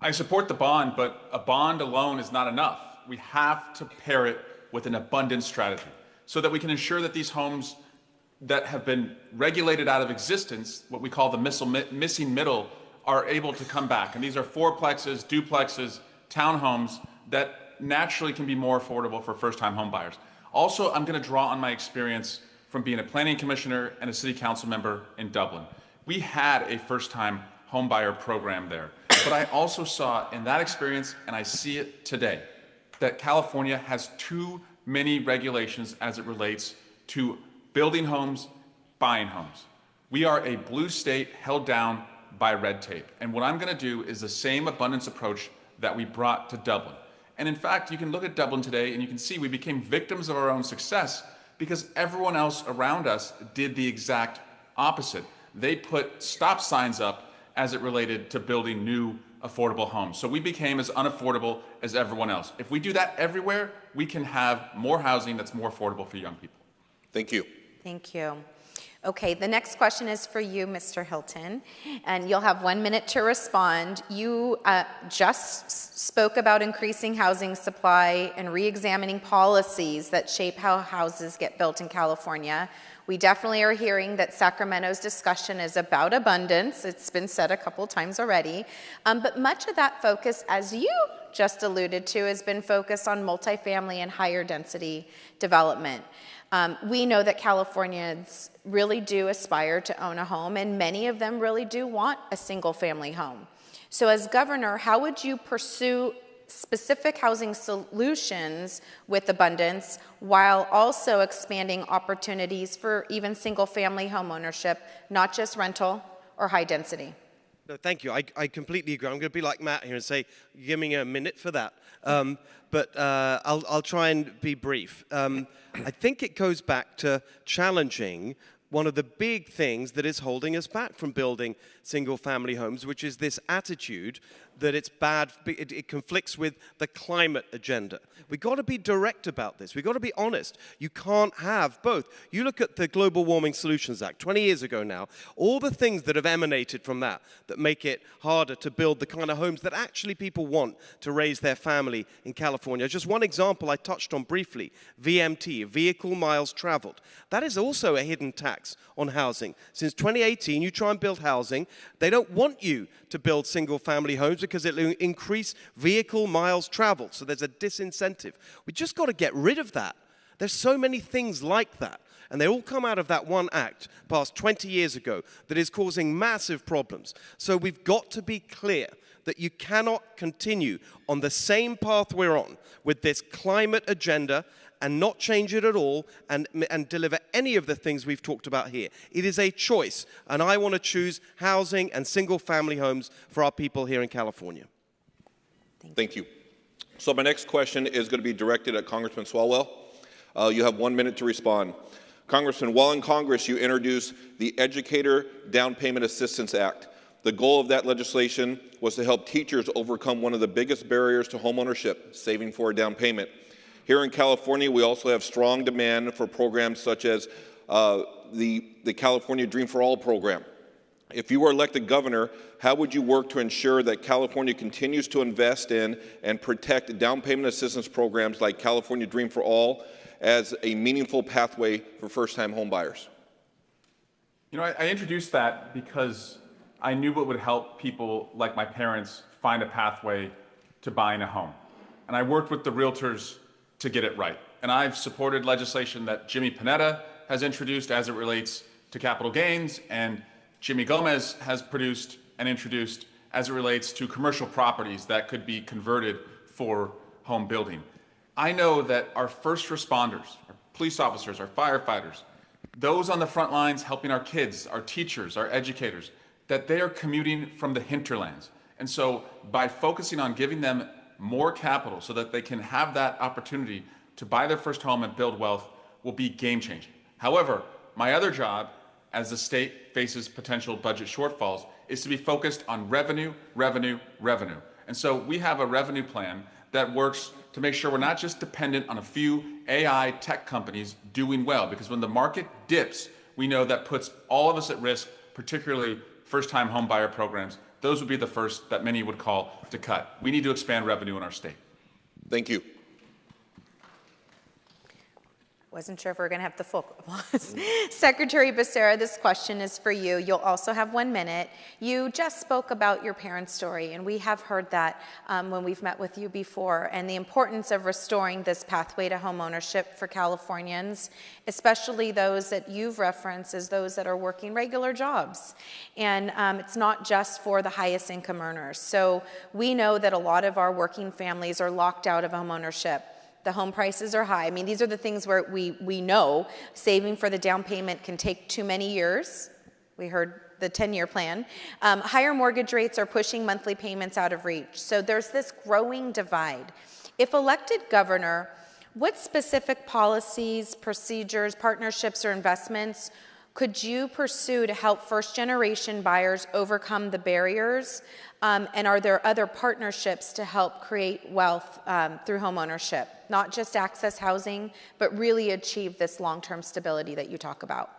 I support the bond, but a bond alone is not enough. We have to pair it with an abundance strategy so that we can ensure that these homes that have been regulated out of existence, what we call the missing middle, are able to come back. And these are fourplexes, duplexes, townhomes that naturally can be more affordable for first-time home buyers. Also, I'm going to draw on my experience from being a planning commissioner and a city council member in Dublin. We had a first-time home buyer program there. But I also saw in that experience, and I see it today, that California has too many regulations as it relates to building homes, buying homes. We are a blue state held down by red tape. And what I'm going to do is the same abundance approach that we brought to Dublin. And in fact, you can look at Dublin today and you can see we became victims of our own success because everyone else around us did the exact opposite. They put stop signs up as it related to building new affordable homes. So we became as unaffordable as everyone else. If we do that everywhere, we can have more housing that's more affordable for young people. Thank you. Thank you. Okay, the next question is for you, Mr. Hilton, and you'll have 1 minute to respond. You just spoke about increasing housing supply and re-examining policies that shape how houses get built in California. We definitely are hearing that Sacramento's discussion is about abundance. It's been said a couple times already. But much of that focus, as you just alluded to, has been focused on multifamily and higher density development. We know that Californians really do aspire to own a home, and many of them really do want a single family home. So as governor, how would you pursue specific housing solutions with abundance while also expanding opportunities for even single family home ownership, not just rental or high density? No, thank you. I completely agree. I'm going to be like Matt here and say, give me a minute for that. But I'll try and be brief. I think it goes back to challenging one of the big things that is holding us back from building single-family homes, which is this attitude that it's bad, it conflicts with the climate agenda. We've got to be direct about this. We've got to be honest. You can't have both. You look at the Global Warming Solutions Act, 20 years ago now, all the things that have emanated from that make it harder to build the kind of homes that actually people want to raise their family in California. Just one example I touched on briefly, VMT, vehicle miles traveled. That is also a hidden tax on housing. Since 2018, you try and build housing, they don't want you to build single-family homes because it will increase vehicle miles traveled. So there's a disincentive. We just got to get rid of that. There's so many things like that. And they all come out of that one act passed 20 years ago that is causing massive problems. So we've got to be clear that you cannot continue on the same path we're on with this climate agenda and not change it at all and deliver any of the things we've talked about here. It is a choice, and I want to choose housing and single-family homes for our people here in California. Thank you. So my next question is going to be directed at Congressman Swalwell. You have 1 minute to respond. Congressman, while in Congress, you introduced the Educator Down Payment Assistance Act. The goal of that legislation was to help teachers overcome one of the biggest barriers to homeownership, saving for a down payment. Here in California, we also have strong demand for programs such as the California Dream for All program. If you were elected governor, how would you work to ensure that California continues to invest in and protect down payment assistance programs like California Dream for All as a meaningful pathway for first-time home buyers? You know, I introduced that because I knew it would help people like my parents find a pathway to buying a home. And I worked with the realtors to get it right. And I've supported legislation that Jimmy Panetta has introduced as it relates to capital gains, and Jimmy Gomez has produced and introduced as it relates to commercial properties that could be converted for home building. I know that our first responders, our police officers, our firefighters, those on the front lines helping our kids, our teachers, our educators, that they are commuting from the hinterlands. And so by focusing on giving them more capital so that they can have that opportunity to buy their first home and build wealth will be game-changing. However, my other job as the state faces potential budget shortfalls is to be focused on revenue, revenue, revenue. And so we have a revenue plan that works to make sure we're not just dependent on a few AI tech companies doing well, because when the market dips, we know that puts all of us at risk, particularly first-time home buyer programs. Those would be the first that many would call to cut. We need to expand revenue in our state. Thank you. Wasn't sure if we were going to have the full applause. Secretary Becerra, this question is for you. You'll also have 1 minute. You just spoke about your parents' story, and we have heard that when we've met with you before, and the importance of restoring this pathway to home ownership for Californians, especially those that you've referenced as those that are working regular jobs. And it's not just for the highest income earners. So we know that a lot of our working families are locked out of home ownership. The home prices are high. I mean, these are the things where we know saving for the down payment can take too many years. We heard the 10-year plan. Higher mortgage rates are pushing monthly payments out of reach. So there's this growing divide. If elected governor, what specific policies, procedures, partnerships, or investments could you pursue to help first-generation buyers overcome the barriers? And are there other partnerships to help create wealth through homeownership? Not just access housing, but really achieve this long-term stability that you talk about.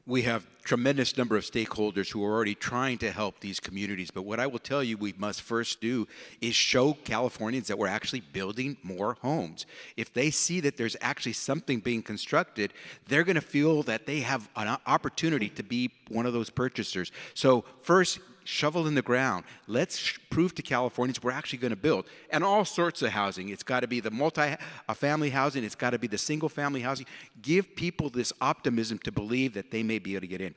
We have tremendous number of stakeholders who are already trying to help these communities. But what I will tell you we must first do is show Californians that we're actually building more homes. If they see that there's actually something being constructed, they're going to feel that they have an opportunity to be one of those purchasers. So first, shovel in the ground. Let's prove to Californians we're actually going to build. And all sorts of housing. It's got to be the multi-family housing. It's got to be the single-family housing. Give people this optimism to believe that they may be able to get in.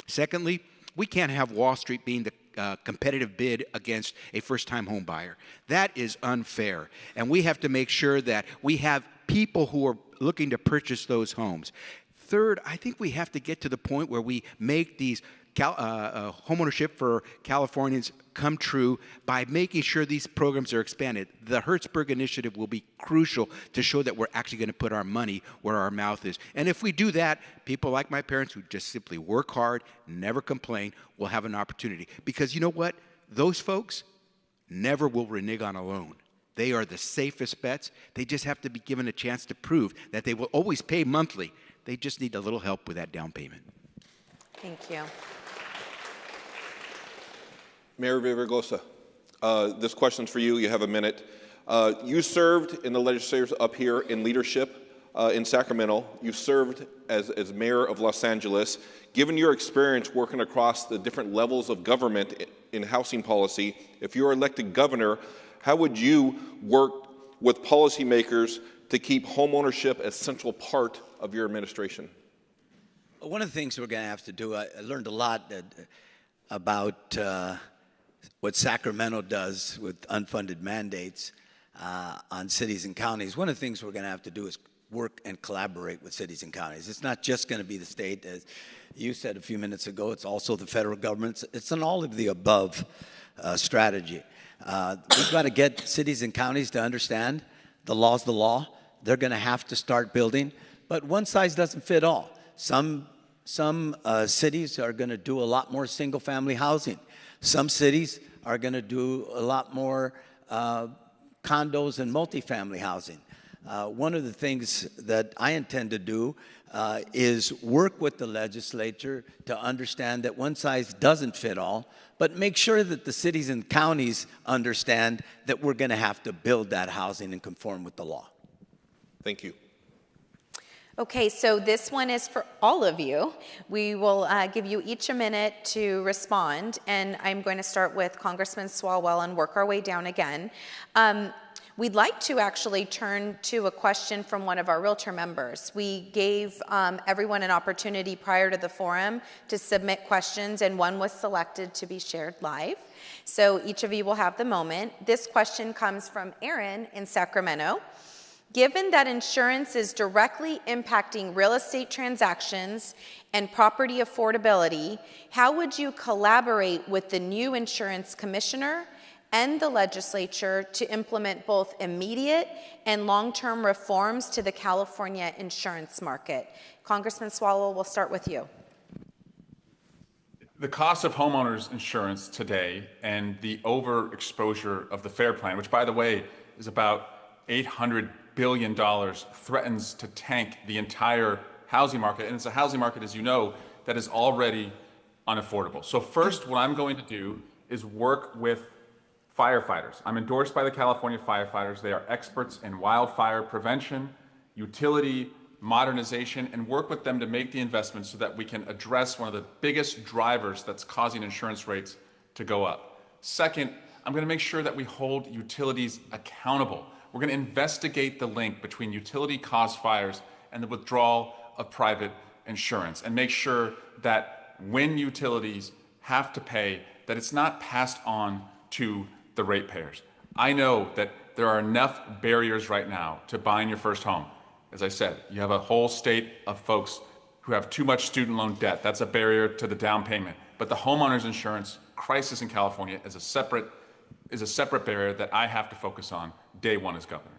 Secondly, we can't have Wall Street being the competitive bid against a first-time home buyer. That is unfair. And we have to make sure that we have people who are looking to purchase those homes. Third, I think we have to get to the point where we make these homeownership for Californians come true by making sure these programs are expanded. The Hertzberg Initiative will be crucial to show that we're actually going to put our money where our mouth is. And if we do that, people like my parents who just simply work hard, never complain, will have an opportunity. Because you know what? Those folks never will renege on a loan. They are the safest bets. They just have to be given a chance to prove that they will always pay monthly. They just need a little help with that down payment. Thank you. Mayor Villaraigosa, this question's for you. You have a minute. You served in the legislatures up here in leadership in Sacramento. You've served as mayor of Los Angeles. Given your experience working across the different levels of government in housing policy, if you were elected governor, how would you work with policymakers to keep homeownership a central part of your administration? One of the things we're going to have to do, I learned a lot about what Sacramento does with unfunded mandates on cities and counties. One of the things we're going to have to do is work and collaborate with cities and counties. It's not just going to be the state, as you said a few minutes ago, it's also the federal government. It's an all of the above strategy. We've got to get cities and counties to understand the law's the law. They're going to have to start building, but one size doesn't fit all. Some cities are going to do a lot more single-family housing. Some cities are going to do a lot more condos and multifamily housing. One of the things that I intend to do is work with the legislature to understand that one size doesn't fit all, but make sure that the cities and counties understand that we're going to have to build that housing and conform with the law. Thank you. Okay, so this one is for all of you. We will give you each a minute to respond, and I'm going to start with Congressman Swalwell and work our way down again. We'd like to actually turn to a question from one of our Realtor members. We gave everyone an opportunity prior to the forum to submit questions, and one was selected to be shared live. So each of you will have the moment. This question comes from Aaron in Sacramento. Given that insurance is directly impacting real estate transactions and property affordability, how would you collaborate with the new insurance commissioner and the legislature to implement both immediate and long-term reforms to the California insurance market? Congressman Swalwell, we'll start with you. The cost of homeowners insurance today and the overexposure of the FAIR plan, which by the way is about $800 billion, threatens to tank the entire housing market. And it's a housing market, as you know, that is already unaffordable. So first, what I'm going to do is work with firefighters. I'm endorsed by the California firefighters. They are experts in wildfire prevention, utility modernization, and work with them to make the investments so that we can address one of the biggest drivers that's causing insurance rates to go up. Second, I'm going to make sure that we hold utilities accountable. We're going to investigate the link between utility-caused fires and the withdrawal of private insurance and make sure that when utilities have to pay, that it's not passed on to the ratepayers. I know that there are enough barriers right now to buying your first home. As I said, you have a whole state of folks who have too much student loan debt. That's a barrier to the down payment. But the homeowners insurance crisis in California is a separate barrier that I have to focus on day one as governor.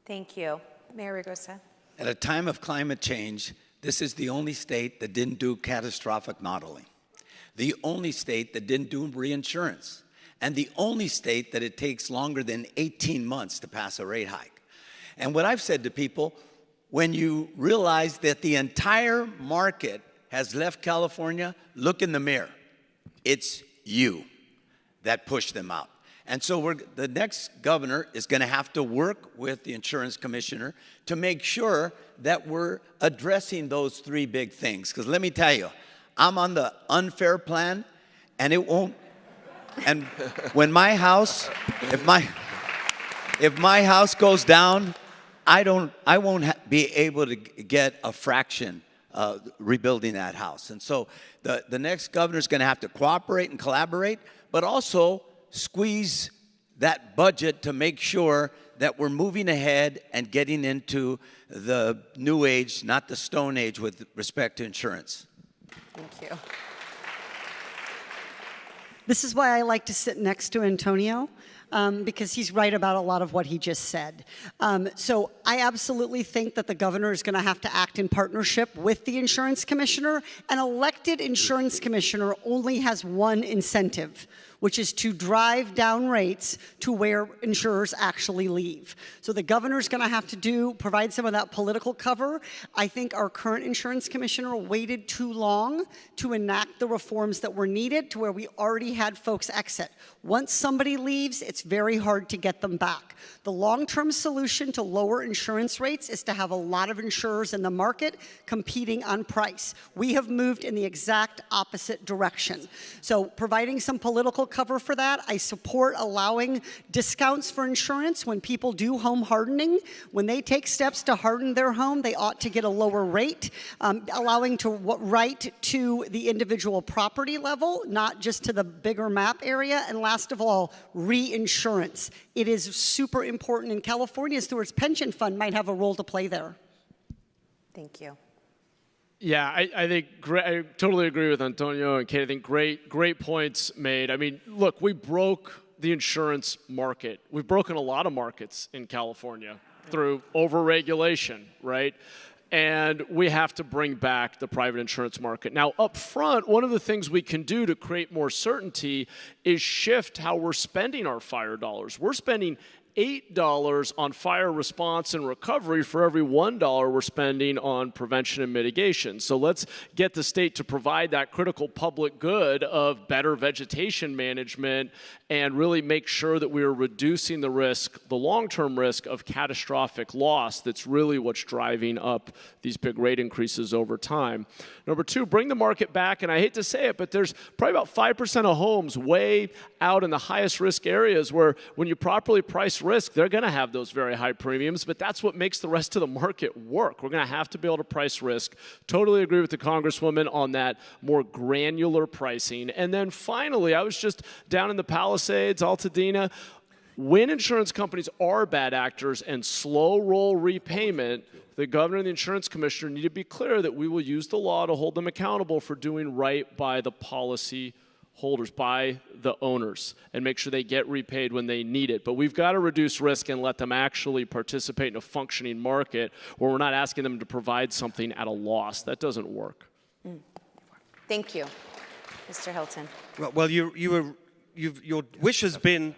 Thank you. Mayor Ragosa. At a time of climate change, this is the only state that didn't do catastrophic modeling, the only state that didn't do reinsurance, and the only state that it takes longer than 18 months to pass a rate hike. And what I've said to people, when you realize that the entire market has left California, look in the mirror. It's you that pushed them out. And so the next governor is going to have to work with the insurance commissioner to make sure that we're addressing those three big things. Because let me tell you, I'm on the unfair plan, and it won't. And when my house, if my house goes down, I won't be able to get a fraction rebuilding that house. And so the next governor is going to have to cooperate and collaborate, but also squeeze that budget to make sure that we're moving ahead and getting into the new age, not the stone age, with respect to insurance. Thank you. This is why I like to sit next to Antonio, because he's right about a lot of what he just said. So I absolutely think that the governor is going to have to act in partnership with the insurance commissioner. An elected insurance commissioner only has one incentive, which is to drive down rates to where insurers actually leave. So the governor's going to have to provide some of that political cover. I think our current insurance commissioner waited too long to enact the reforms that were needed to where we already had folks exit. Once somebody leaves, it's very hard to get them back. The long-term solution to lower insurance rates is to have a lot of insurers in the market competing on price. We have moved in the exact opposite direction. So providing some political cover for that, I support allowing discounts for insurance when people do home hardening. When they take steps to harden their home, they ought to get a lower rate, allowing to right to the individual property level, not just to the bigger map area. And last of all, reinsurance. It is super important, and California Stewards Pension Fund might have a role to play there. Thank you. Yeah, I think I totally agree with Antonio and Kate. I think great points made. I mean, look, we broke the insurance market. We've broken a lot of markets in California through overregulation, right? And we have to bring back the private insurance market. Now, up front, one of the things we can do to create more certainty is shift how we're spending our fire dollars. We're spending $8 on fire response and recovery for every $1 we're spending on prevention and mitigation. So let's get the state to provide that critical public good of better vegetation management and really make sure that we are reducing the risk, the long-term risk of catastrophic loss that's really what's driving up these big rate increases over time. Number two, bring the market back, and I hate to say it, but there's probably about 5% of homes way out in the highest risk areas where when you properly price risk, they're going to have those very high premiums, but that's what makes the rest of the market work. We're going to have to be able to price risk. Totally agree with the Congresswoman on that more granular pricing. And then finally, I was just down in the Palisades, Altadena. When insurance companies are bad actors and slow roll repayment, the governor and the insurance commissioner need to be clear that we will use the law to hold them accountable for doing right by the policy holders, by the owners, and make sure they get repaid when they need it. But we've got to reduce risk and let them actually participate in a functioning market where we're not asking them to provide something at a loss. That doesn't work. Thank you. Mr. Hilton. Well, your wish has been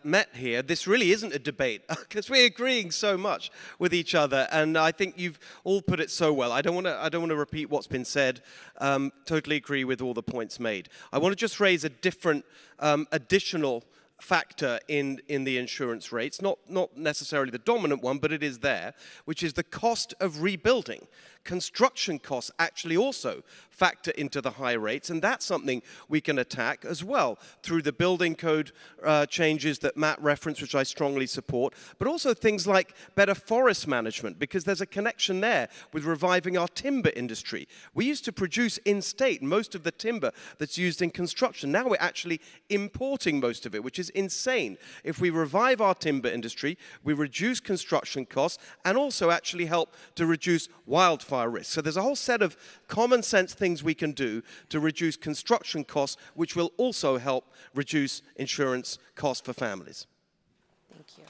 met here. This really isn't a debate because we're agreeing so much with each other, and I think you've all put it so well. I don't want to repeat what's been said. Totally agree with all the points made. I want to just raise a different additional factor in the insurance rates, not necessarily the dominant one, but it is there, which is the cost of rebuilding. Construction costs actually also factor into the high rates, and that's something we can attack as well through the building code changes that Matt referenced, which I strongly support, but also things like better forest management, because there's a connection there with reviving our timber industry. We used to produce in-state most of the timber that's used in construction. Now we're actually importing most of it, which is is insane. If we revive our timber industry, we reduce construction costs and also actually help to reduce wildfire risk. So there's a whole set of common sense things we can do to reduce construction costs, which will also help reduce insurance costs for families. Thank you.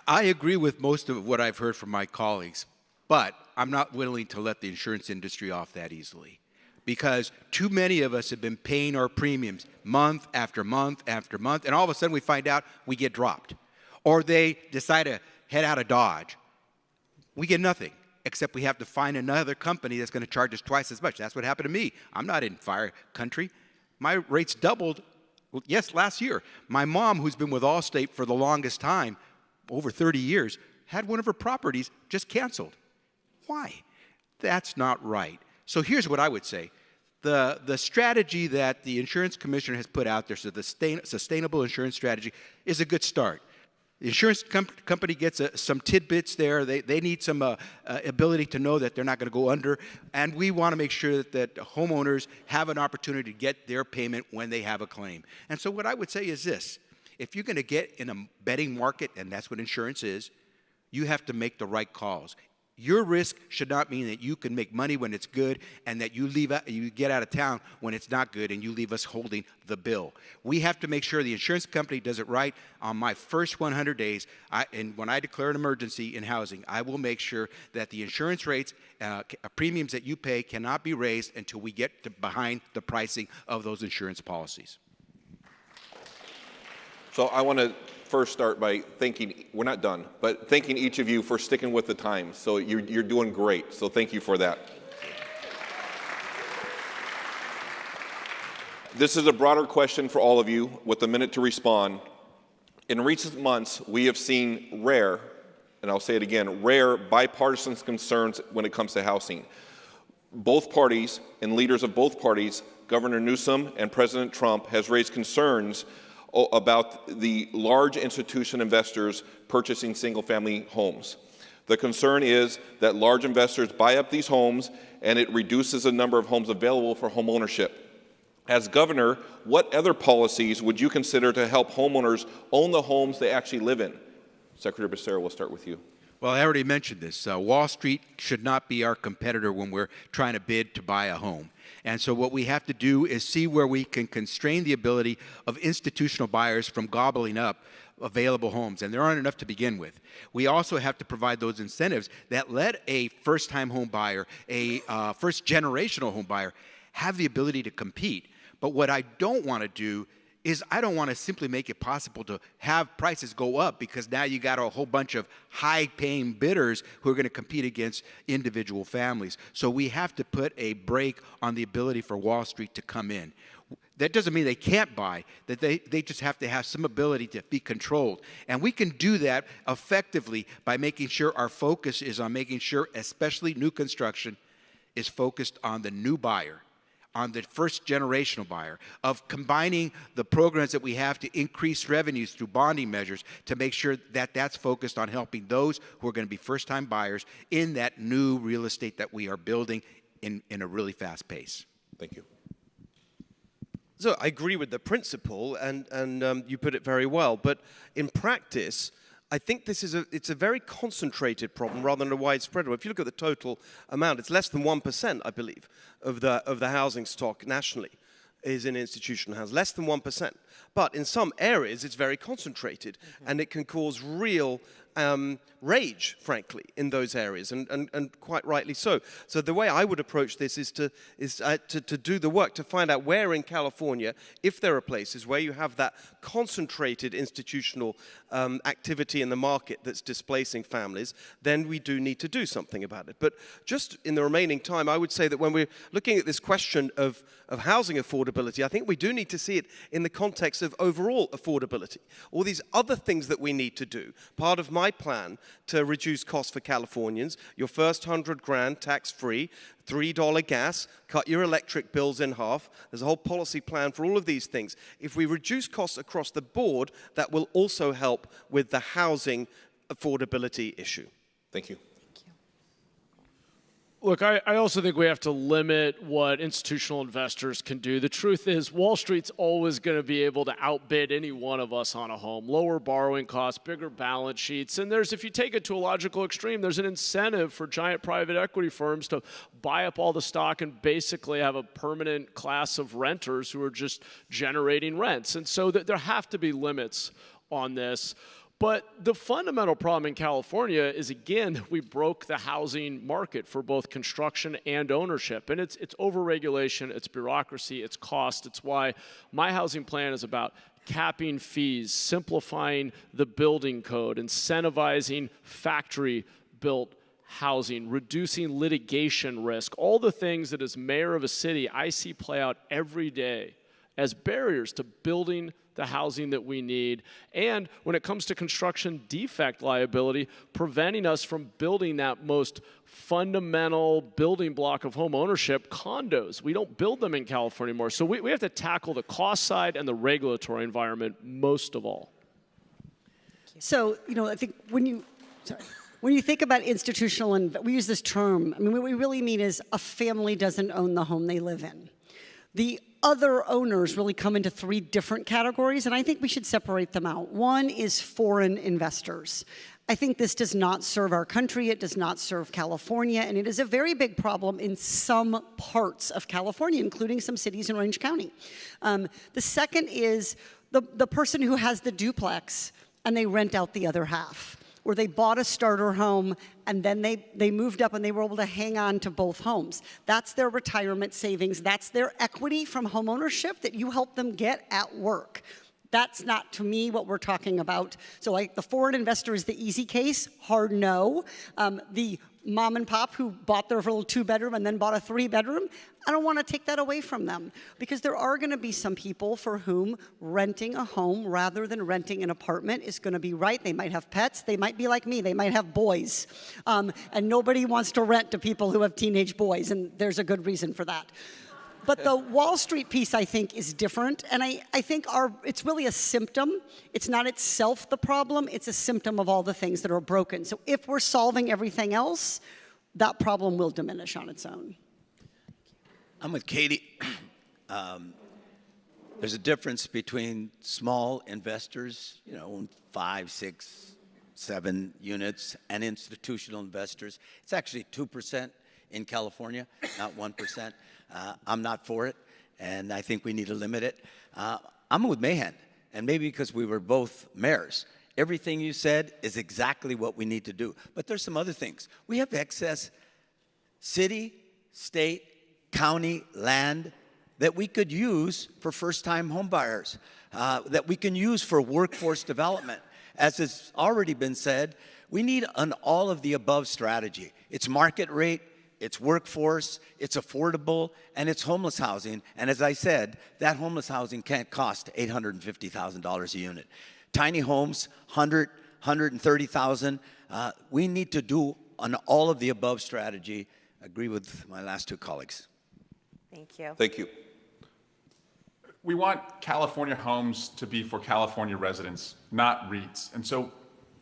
I agree with most of what I've heard from my colleagues, but I'm not willing to let the insurance industry off that easily, because too many of us have been paying our premiums month after month after month, and all of a sudden we find out we get dropped, or they decide to head out of Dodge. We get nothing, except we have to find another company that's going to charge us twice as much. That's what happened to me. I'm not in fire country. My rates doubled, yes, last year. My mom, who's been with Allstate for the longest time, over 30 years, had one of her properties just canceled. Why? That's not right. So here's what I would say. The strategy that the insurance commissioner has put out there, so the sustainable insurance strategy, is a good start. The insurance company gets some tidbits there. They need some ability to know that they're not going to go under. And we want to make sure that homeowners have an opportunity to get their payment when they have a claim. And so what I would say is this. If you're going to get in a betting market, and that's what insurance is, you have to make the right calls. Your risk should not mean that you can make money when it's good and that you get out of town when it's not good and you leave us holding the bill. We have to make sure the insurance company does it right. On my first 100 days, and when I declare an emergency in housing, I will make sure that the insurance rates, premiums that you pay cannot be raised until we get behind the pricing of those insurance policies. So I want to first start by thanking, we're not done, but thanking each of you for sticking with the time. So you're doing great, so thank you for that. This is a broader question for all of you with a minute to respond. In recent months, we have seen rare, and I'll say it again, rare bipartisan concerns when it comes to housing. Both parties and leaders of both parties, Governor Newsom and President Trump, has raised concerns about the large institution investors purchasing single-family homes. The concern is that large investors buy up these homes and it reduces the number of homes available for homeownership. As governor, what other policies would you consider to help homeowners own the homes they actually live in? Secretary Becerra, we'll start with you. Well, I already mentioned this. Wall Street should not be our competitor when we're trying to bid to buy a home. And so what we have to do is see where we can constrain the ability of institutional buyers from gobbling up available homes, and there aren't enough to begin with. We also have to provide those incentives that let a first-time home buyer, a first-generational home buyer, have the ability to compete. But what I don't want to do is I don't want to simply make it possible to have prices go up because now you got a whole bunch of high-paying bidders who are going to compete against individual families. So we have to put a brake on the ability for Wall Street to come in. That doesn't mean they can't buy, that they just have to have some ability to be controlled. And we can do that effectively by making sure our focus is on making sure, especially new construction, is focused on the new buyer, on the first generational buyer, of combining the programs that we have to increase revenues through bonding measures to make sure that that's focused on helping those who are going to be first-time buyers in that new real estate that we are building in a really fast pace. Thank you. So I agree with the principle, and you put it very well. But in practice, I think it's a very concentrated problem rather than a widespread one. If you look at the total amount, it's less than 1%, I believe, of the housing stock nationally is in institutional housing, less than 1%. But in some areas, it's very concentrated, and it can cause real rage, frankly, in those areas, and quite rightly so. So the way I would approach this is to do the work to find out where in California, if there are places where you have that concentrated institutional activity in the market that's displacing families, then we do need to do something about it. But just in the remaining time, I would say that when we're looking at this question of housing affordability, I think we do need to see it in the context of overall affordability. All these other things that we need to do. Part of my plan to reduce costs for Californians, your first $100,000 tax-free, $3 gas, cut your electric bills in half. There's a whole policy plan for all of these things. If we reduce costs across the board, that will also help with the housing affordability issue. Thank you. Look, I also think we have to limit what institutional investors can do. The truth is, Wall Street's always going to be able to outbid any one of us on a home. Lower borrowing costs, bigger balance sheets. And if you take it to a logical extreme, there's an incentive for giant private equity firms to buy up all the stock and basically have a permanent class of renters who are just generating rents. And so there have to be limits on this. But the fundamental problem in California is, again, we broke the housing market for both construction and ownership. And it's overregulation, it's bureaucracy, it's cost. It's why my housing plan is about capping fees, simplifying the building code, incentivizing factory-built housing, reducing litigation risk, all the things that as mayor of a city I see play out every day as barriers to building the housing that we need, and when it comes to construction defect liability, preventing us from building that most fundamental building block of home ownership, condos. We don't build them in California anymore. So we have to tackle the cost side and the regulatory environment most of all. So, I think when you think about institutional, and we use this term, I mean, what we really mean is a family doesn't own the home they live in. The other owners really come into three different categories, and I think we should separate them out. One is foreign investors. I think this does not serve our country, it does not serve California, and it is a very big problem in some parts of California, including some cities in Orange County. The second is the person who has the duplex and they rent out the other half, where they bought a starter home and then they moved up and they were able to hang on to both homes. That's their retirement savings. That's their equity from home ownership that you help them get at work. That's not, to me, what we're talking about. So the foreign investor is the easy case, hard no. The mom and pop who bought their little 2-bedroom and then bought a 3-bedroom, I don't want to take that away from them, because there are going to be some people for whom renting a home rather than renting an apartment is going to be right. They might have pets. They might be like me. They might have boys. And nobody wants to rent to people who have teenage boys, and there's a good reason for that. But the Wall Street piece, I think, is different, and I think it's really a symptom. It's not itself the problem. It's a symptom of all the things that are broken. So if we're solving everything else, that problem will diminish on its own. I'm with Katie. There's a difference between small investors, 5, 6, 7 units, and institutional investors. It's actually 2% in California, not 1%. I'm not for it, and I think we need to limit it. I'm with Mahan, and maybe because we were both mayors. Everything you said is exactly what we need to do. But there's some other things. We have excess city, state, county land that we could use for first-time home buyers, that we can use for workforce development. As has already been said, we need an all-of-the-above strategy. It's market rate, it's workforce, it's affordable, and it's homeless housing. And as I said, that homeless housing can't cost $850,000 a unit. Tiny homes, $100,000, $130,000. We need to do an all-of-the-above strategy. I agree with my last two colleagues. Thank you. Thank you. We want California homes to be for California residents, not REITs. And so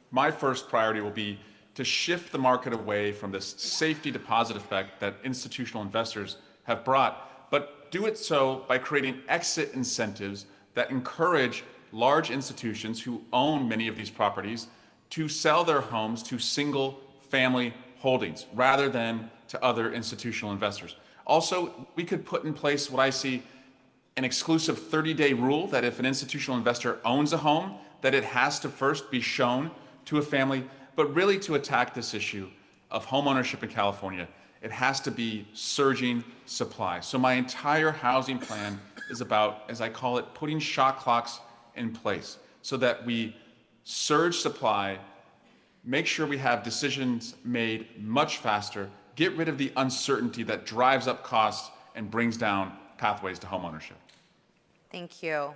my first priority will be to shift the market away from this safety deposit effect that institutional investors have brought, but do it so by creating exit incentives that encourage large institutions who own many of these properties to sell their homes to single-family holdings rather than to other institutional investors. Also, we could put in place what I see an exclusive 30-day rule that if an institutional investor owns a home, that it has to first be shown to a family. But really, to attack this issue of homeownership in California, it has to be surging supply. So my entire housing plan is about, as I call it, putting shot clocks in place so that we surge supply, make sure we have decisions made much faster, get rid of the uncertainty that drives up costs and brings down pathways to homeownership. Thank you.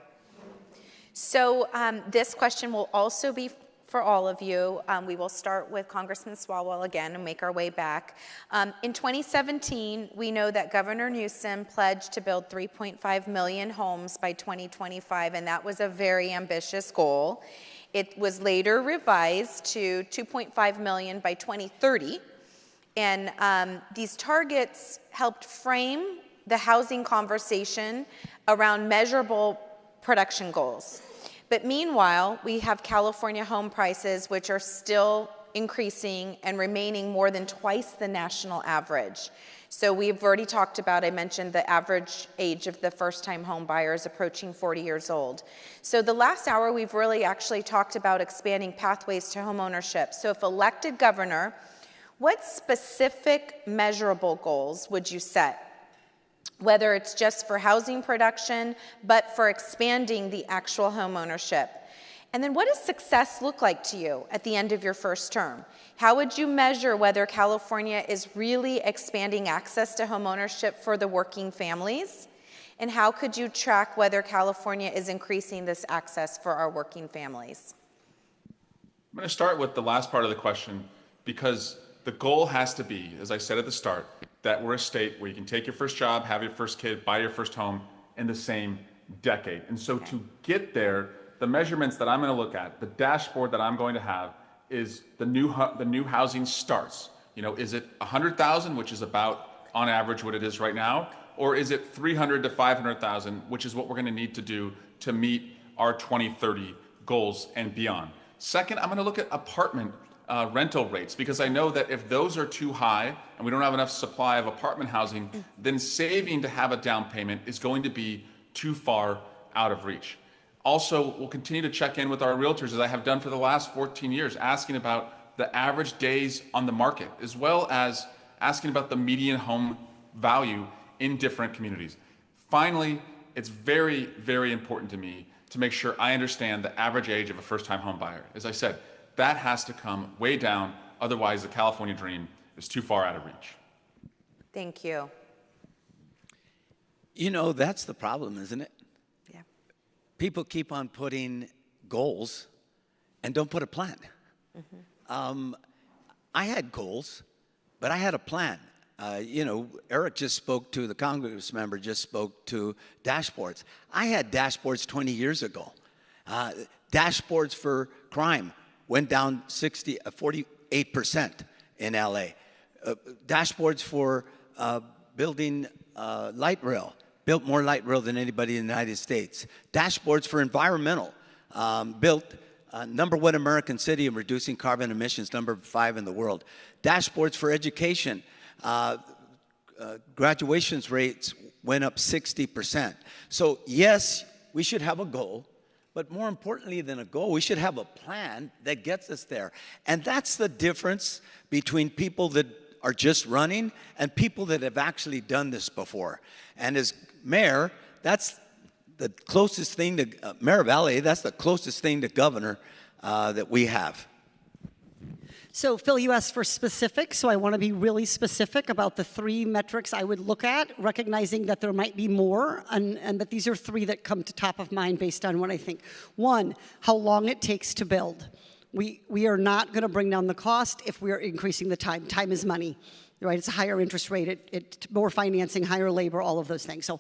So this question will also be for all of you. We will start with Congressman Swalwell again and make our way back. In 2017, we know that Governor Newsom pledged to build 3.5 million homes by 2025, and that was a very ambitious goal. It was later revised to 2.5 million by 2030. And these targets helped frame the housing conversation around measurable production goals. But meanwhile, we have California home prices, which are still increasing and remaining more than twice the national average. So we've already talked about, I mentioned the average age of the first-time home buyer is approaching 40 years old. So the last hour, we've really actually talked about expanding pathways to homeownership. So if elected governor, what specific measurable goals would you set? Whether it's just for housing production, but for expanding the actual homeownership. And then what does success look like to you at the end of your first term? How would you measure whether California is really expanding access to homeownership for the working families? And how could you track whether California is increasing this access for our working families? I'm going to start with the last part of the question, because the goal has to be, as I said at the start, that we're a state where you can take your first job, have your first kid, buy your first home in the same decade. And so to get there, the measurements that I'm going to look at, the dashboard that I'm going to have, is the new housing starts. You know, is it 100,000, which is about on average what it is right now, or is it 300 to 500,000, which is what we're going to need to do to meet our 2030 goals and beyond. Second, I'm going to look at apartment rental rates, because I know that if those are too high and we don't have enough supply of apartment housing, then saving to have a down payment is going to be too far out of reach. Also, we'll continue to check in with our realtors, as I have done for the last 14 years, asking about the average days on the market, as well as asking about the median home value in different communities. Finally, it's very, very important to me to make sure I understand the average age of a first-time home buyer. As I said, that has to come way down, otherwise the California dream is too far out of reach. Thank you. You know, that's the problem, isn't it? Yeah. People keep on putting goals and don't put a plan. I had goals, but I had a plan. You know, Eric just spoke to, the Congress member just spoke to dashboards. I had dashboards 20 years ago. Dashboards for crime went down 48% in LA. Dashboards for building light rail, built more light rail than anybody in the United States. Dashboards for environmental, built #1 American city in reducing carbon emissions, #5 in the world. Dashboards for education, graduations rates went up 60%. So yes, we should have a goal, but more importantly than a goal, we should have a plan that gets us there. And that's the difference between people that are just running and people that have actually done this before. And as mayor, that's the closest thing to, mayor of LA, that's the closest thing to governor that we have. So Phil, you asked for specifics, so I want to be really specific about the 3 metrics I would look at, recognizing that there might be more, and that these are 3 that come to top of mind based on what I think. 1, how long it takes to build. We are not going to bring down the cost if we are increasing the time. Time is money, right? It's a higher interest rate, more financing, higher labor, all of those things. So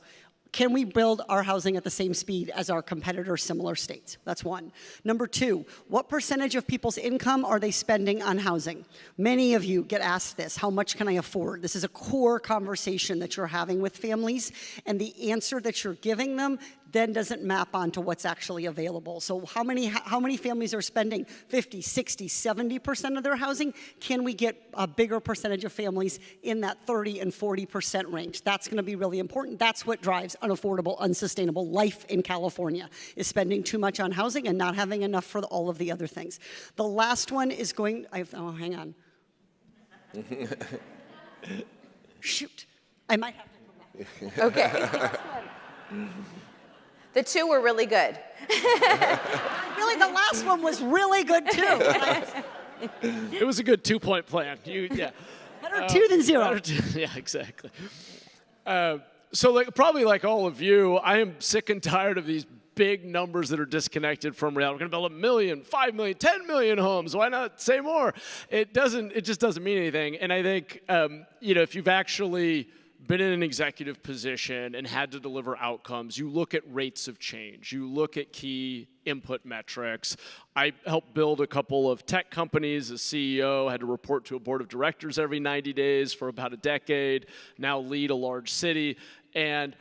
can we build our housing at the same speed as our competitors, similar states? That's 1. Number 2, what percentage of people's income are they spending on housing? Many of you get asked this, how much can I afford? This is a core conversation that you're having with families, and the answer that you're giving them then doesn't map onto what's actually available. So how many families are spending 50, 60, 70% of their housing? Can we get a bigger percentage of families in that 30 and 40% range? That's going to be really important. That's what drives unaffordable, unsustainable life in California, is spending too much on housing and not having enough for all of the other things. The last one is going, oh, hang on. Shoot, I might have to come back. Okay. The 2 were really good. Really, the last one was really good too. It was a good 2-point plan. Yeah. Better 2 than 0. Yeah, exactly. So probably like all of you, I am sick and tired of these big numbers that are disconnected from reality. We're going to build 1 million, 5 million, 10 million homes. Why not say more? It just doesn't mean anything. And I think, you know, if you've actually been in an executive position and had to deliver outcomes, you look at rates of change. You look at key input metrics. I helped build a couple of tech companies as CEO, had to report to a board of directors every 90 days for about a decade, now lead a large city. And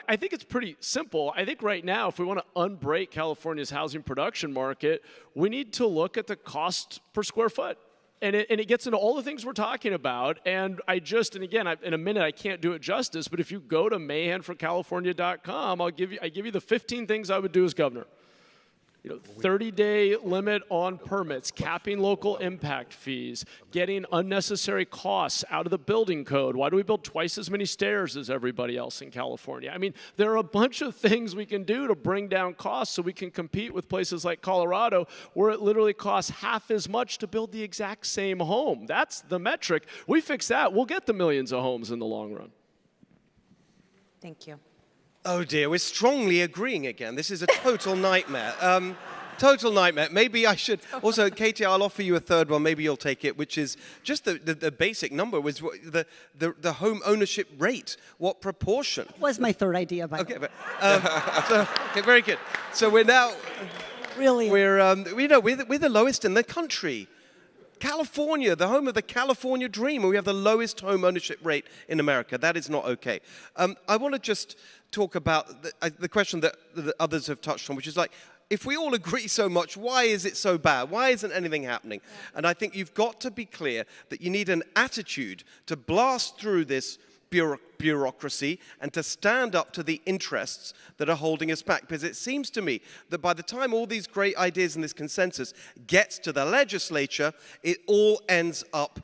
I think it's pretty simple. I think right now, if we want to unbreak California's housing production market, we need to look at the cost per square foot. And it gets into all the things we're talking about. And again, in a minute, I can't do it justice, but if you go to mayhanforcalifornia.com, I give you the 15 things I would do as governor. 30-day limit on permits, capping local impact fees, getting unnecessary costs out of the building code. Why do we build twice as many stairs as everybody else in California? I mean, there are a bunch of things we can do to bring down costs so we can compete with places like Colorado, where it literally costs half as much to build the exact same home. That's the metric. We fix that, we'll get the millions of homes in the long run. Thank you. Oh dear, we're strongly agreeing again. This is a total nightmare. Total nightmare. Maybe I should, also, Katie, I'll offer you a third one, maybe you'll take it, which is just the basic number, was the home ownership rate. What proportion? Was my third idea, by the way. Okay, very good. So we're now, really, we're the lowest in the country. California, the home of the California dream, and we have the lowest home ownership rate in America. That is not okay. I want to just talk about the question that others have touched on, which is like, if we all agree so much, why is it so bad? Why isn't anything happening? Yeah. And I think you've got to be clear that you need an attitude to blast through this bureaucracy and to stand up to the interests that are holding us back. Because it seems to me that by the time all these great ideas and this consensus gets to the legislature, it all ends up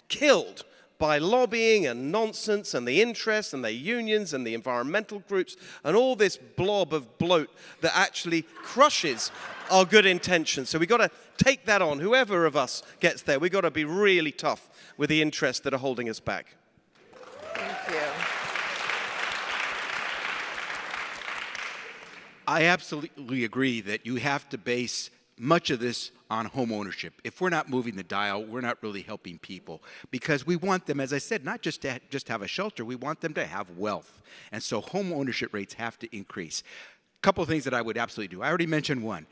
killed by lobbying and nonsense and the interests and the unions and the environmental groups and all this blob of bloat that actually crushes our good intentions. So we've got to take that on. Whoever of us gets there, we've got to be really tough with the interests that are holding us back. Thank you. I absolutely agree that you have to base much of this on home ownership. If we're not moving the dial, we're not really helping people, because we want them, as I said, not just to have a shelter, we want them to have wealth. And so home ownership rates have to increase. A couple of things that I would absolutely do. I already mentioned one.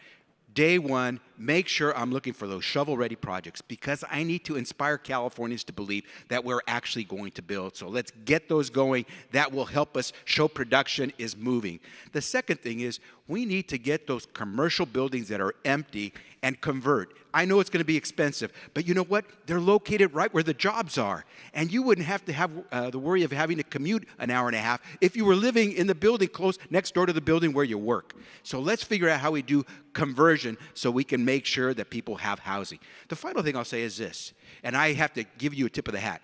Day one, make sure I'm looking for those shovel-ready projects, because I need to inspire Californians to believe that we're actually going to build. So let's get those going. That will help us show production is moving. The second thing is we need to get those commercial buildings that are empty and convert. I know it's going to be expensive, but you know what? They're located right where the jobs are. And you wouldn't have to have the worry of having to commute an hour and a half if you were living in the building close next door to the building where you work. So let's figure out how we do conversion so we can make sure that people have housing. The final thing I'll say is this, and I have to give you a tip of the hat.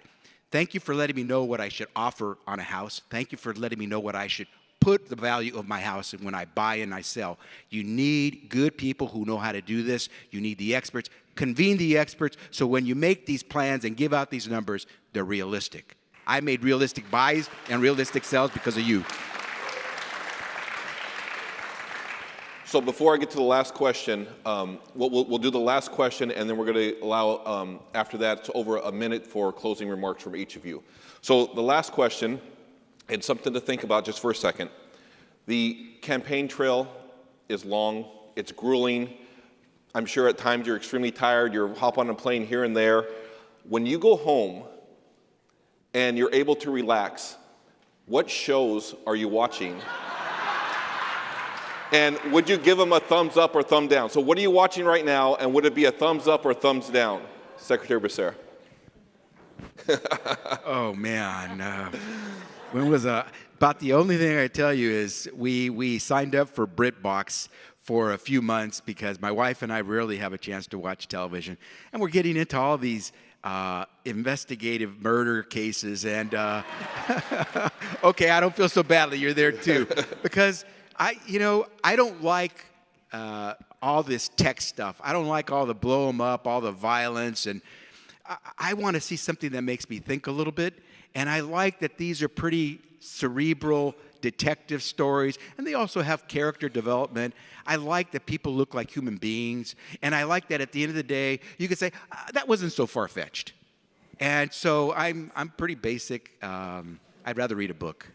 Thank you for letting me know what I should offer on a house. Thank you for letting me know what I should put the value of my house in when I buy and I sell. You need good people who know how to do this. You need the experts. Convene the experts so when you make these plans and give out these numbers, they're realistic. I made realistic buys and realistic sells because of you. So before I get to the last question, we'll do the last question, and then we're going to allow, after that, it's over a minute for closing remarks from each of you. So the last question, and something to think about just for a second. The campaign trail is long, it's grueling. I'm sure at times you're extremely tired, you're hop on a plane here and there. When you go home and you're able to relax, what shows are you watching? And would you give them a thumbs up or thumb down? So what are you watching right now, and would it be a thumbs up or thumbs down? Secretary Becerra. Oh, man. When was about the only thing I tell you is we signed up for BritBox for a few months because my wife and I rarely have a chance to watch television. And we're getting into all these investigative murder cases. And, okay, I don't feel so badly. You're there, too. Because I don't like all this tech stuff. I don't like all the blow them up, all the violence. And I want to see something that makes me think a little bit. And I like that these are pretty cerebral detective stories, and they also have character development. I like that people look like human beings, and I like that at the end of the day, you could say, that wasn't so far-fetched. And so I'm pretty basic. I'd rather read a book.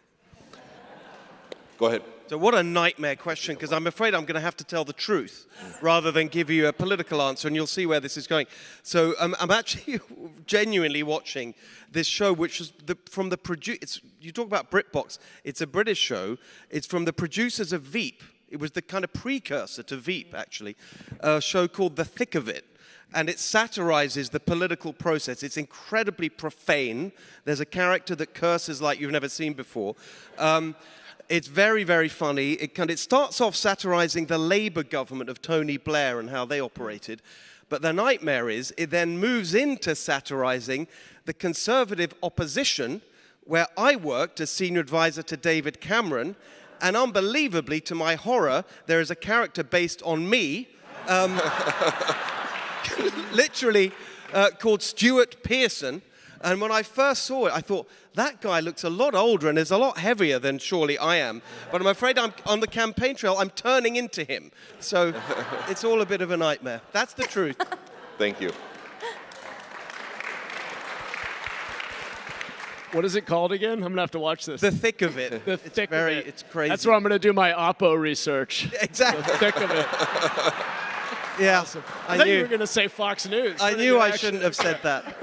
Go ahead. So what a nightmare question, because I'm afraid I'm going to have to tell the truth rather than give you a political answer, and you'll see where this is going. So I'm actually genuinely watching this show, which is from the producer. You talk about BritBox. It's a British show. It's from the producers of Veep. It was the kind of precursor to Veep, actually, a show called The Thick of It. And it satirizes the political process. It's incredibly profane. There's a character that curses like you've never seen before. It's very, very funny. It starts off satirizing the Labour government of Tony Blair and how they operated. But the nightmare is it then moves into satirizing the Conservative opposition, where I worked as senior advisor to David Cameron. And unbelievably, to my horror, there is a character based on me, literally called Stuart Pearson. And when I first saw it, I thought, that guy looks a lot older and is a lot heavier than surely I am. But I'm afraid I'm on the campaign trail, I'm turning into him. So it's all a bit of a nightmare. That's the truth. Thank you. What is it called again? I'm going to have to watch this. The Thick of It. The Thick of It. It's crazy. That's where I'm going to do my Oppo research. Exactly. The Thick of It. Yeah, Awesome. I thought knew you were going to say Fox News. I knew I shouldn't have said that.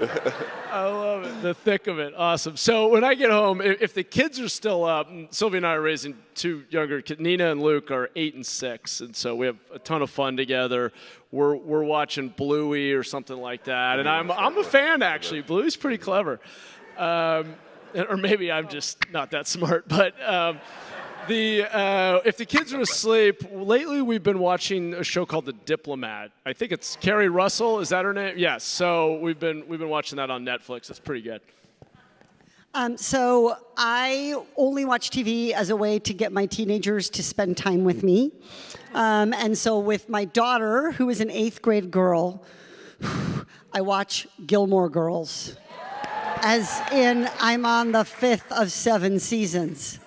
I love it. The Thick of It. Awesome. So when I get home, if the kids are still up, Sylvia and I are raising two younger kids. Nina and Luke are 8 and 6, and so we have a ton of fun together. We're watching Bluey or something like that, and I'm a fan, actually. Bluey's pretty clever. Or maybe I'm just not that smart, but if the kids are asleep, lately we've been watching a show called The Diplomat. I think it's Carrie Russell. Is that her name? Yes. So we've been watching that on Netflix. It's pretty good. So I only watch TV as a way to get my teenagers to spend time with me. And so with my daughter, who is an 8th grade girl, I watch Gilmore Girls. As in, I'm on the 5th of 7 seasons.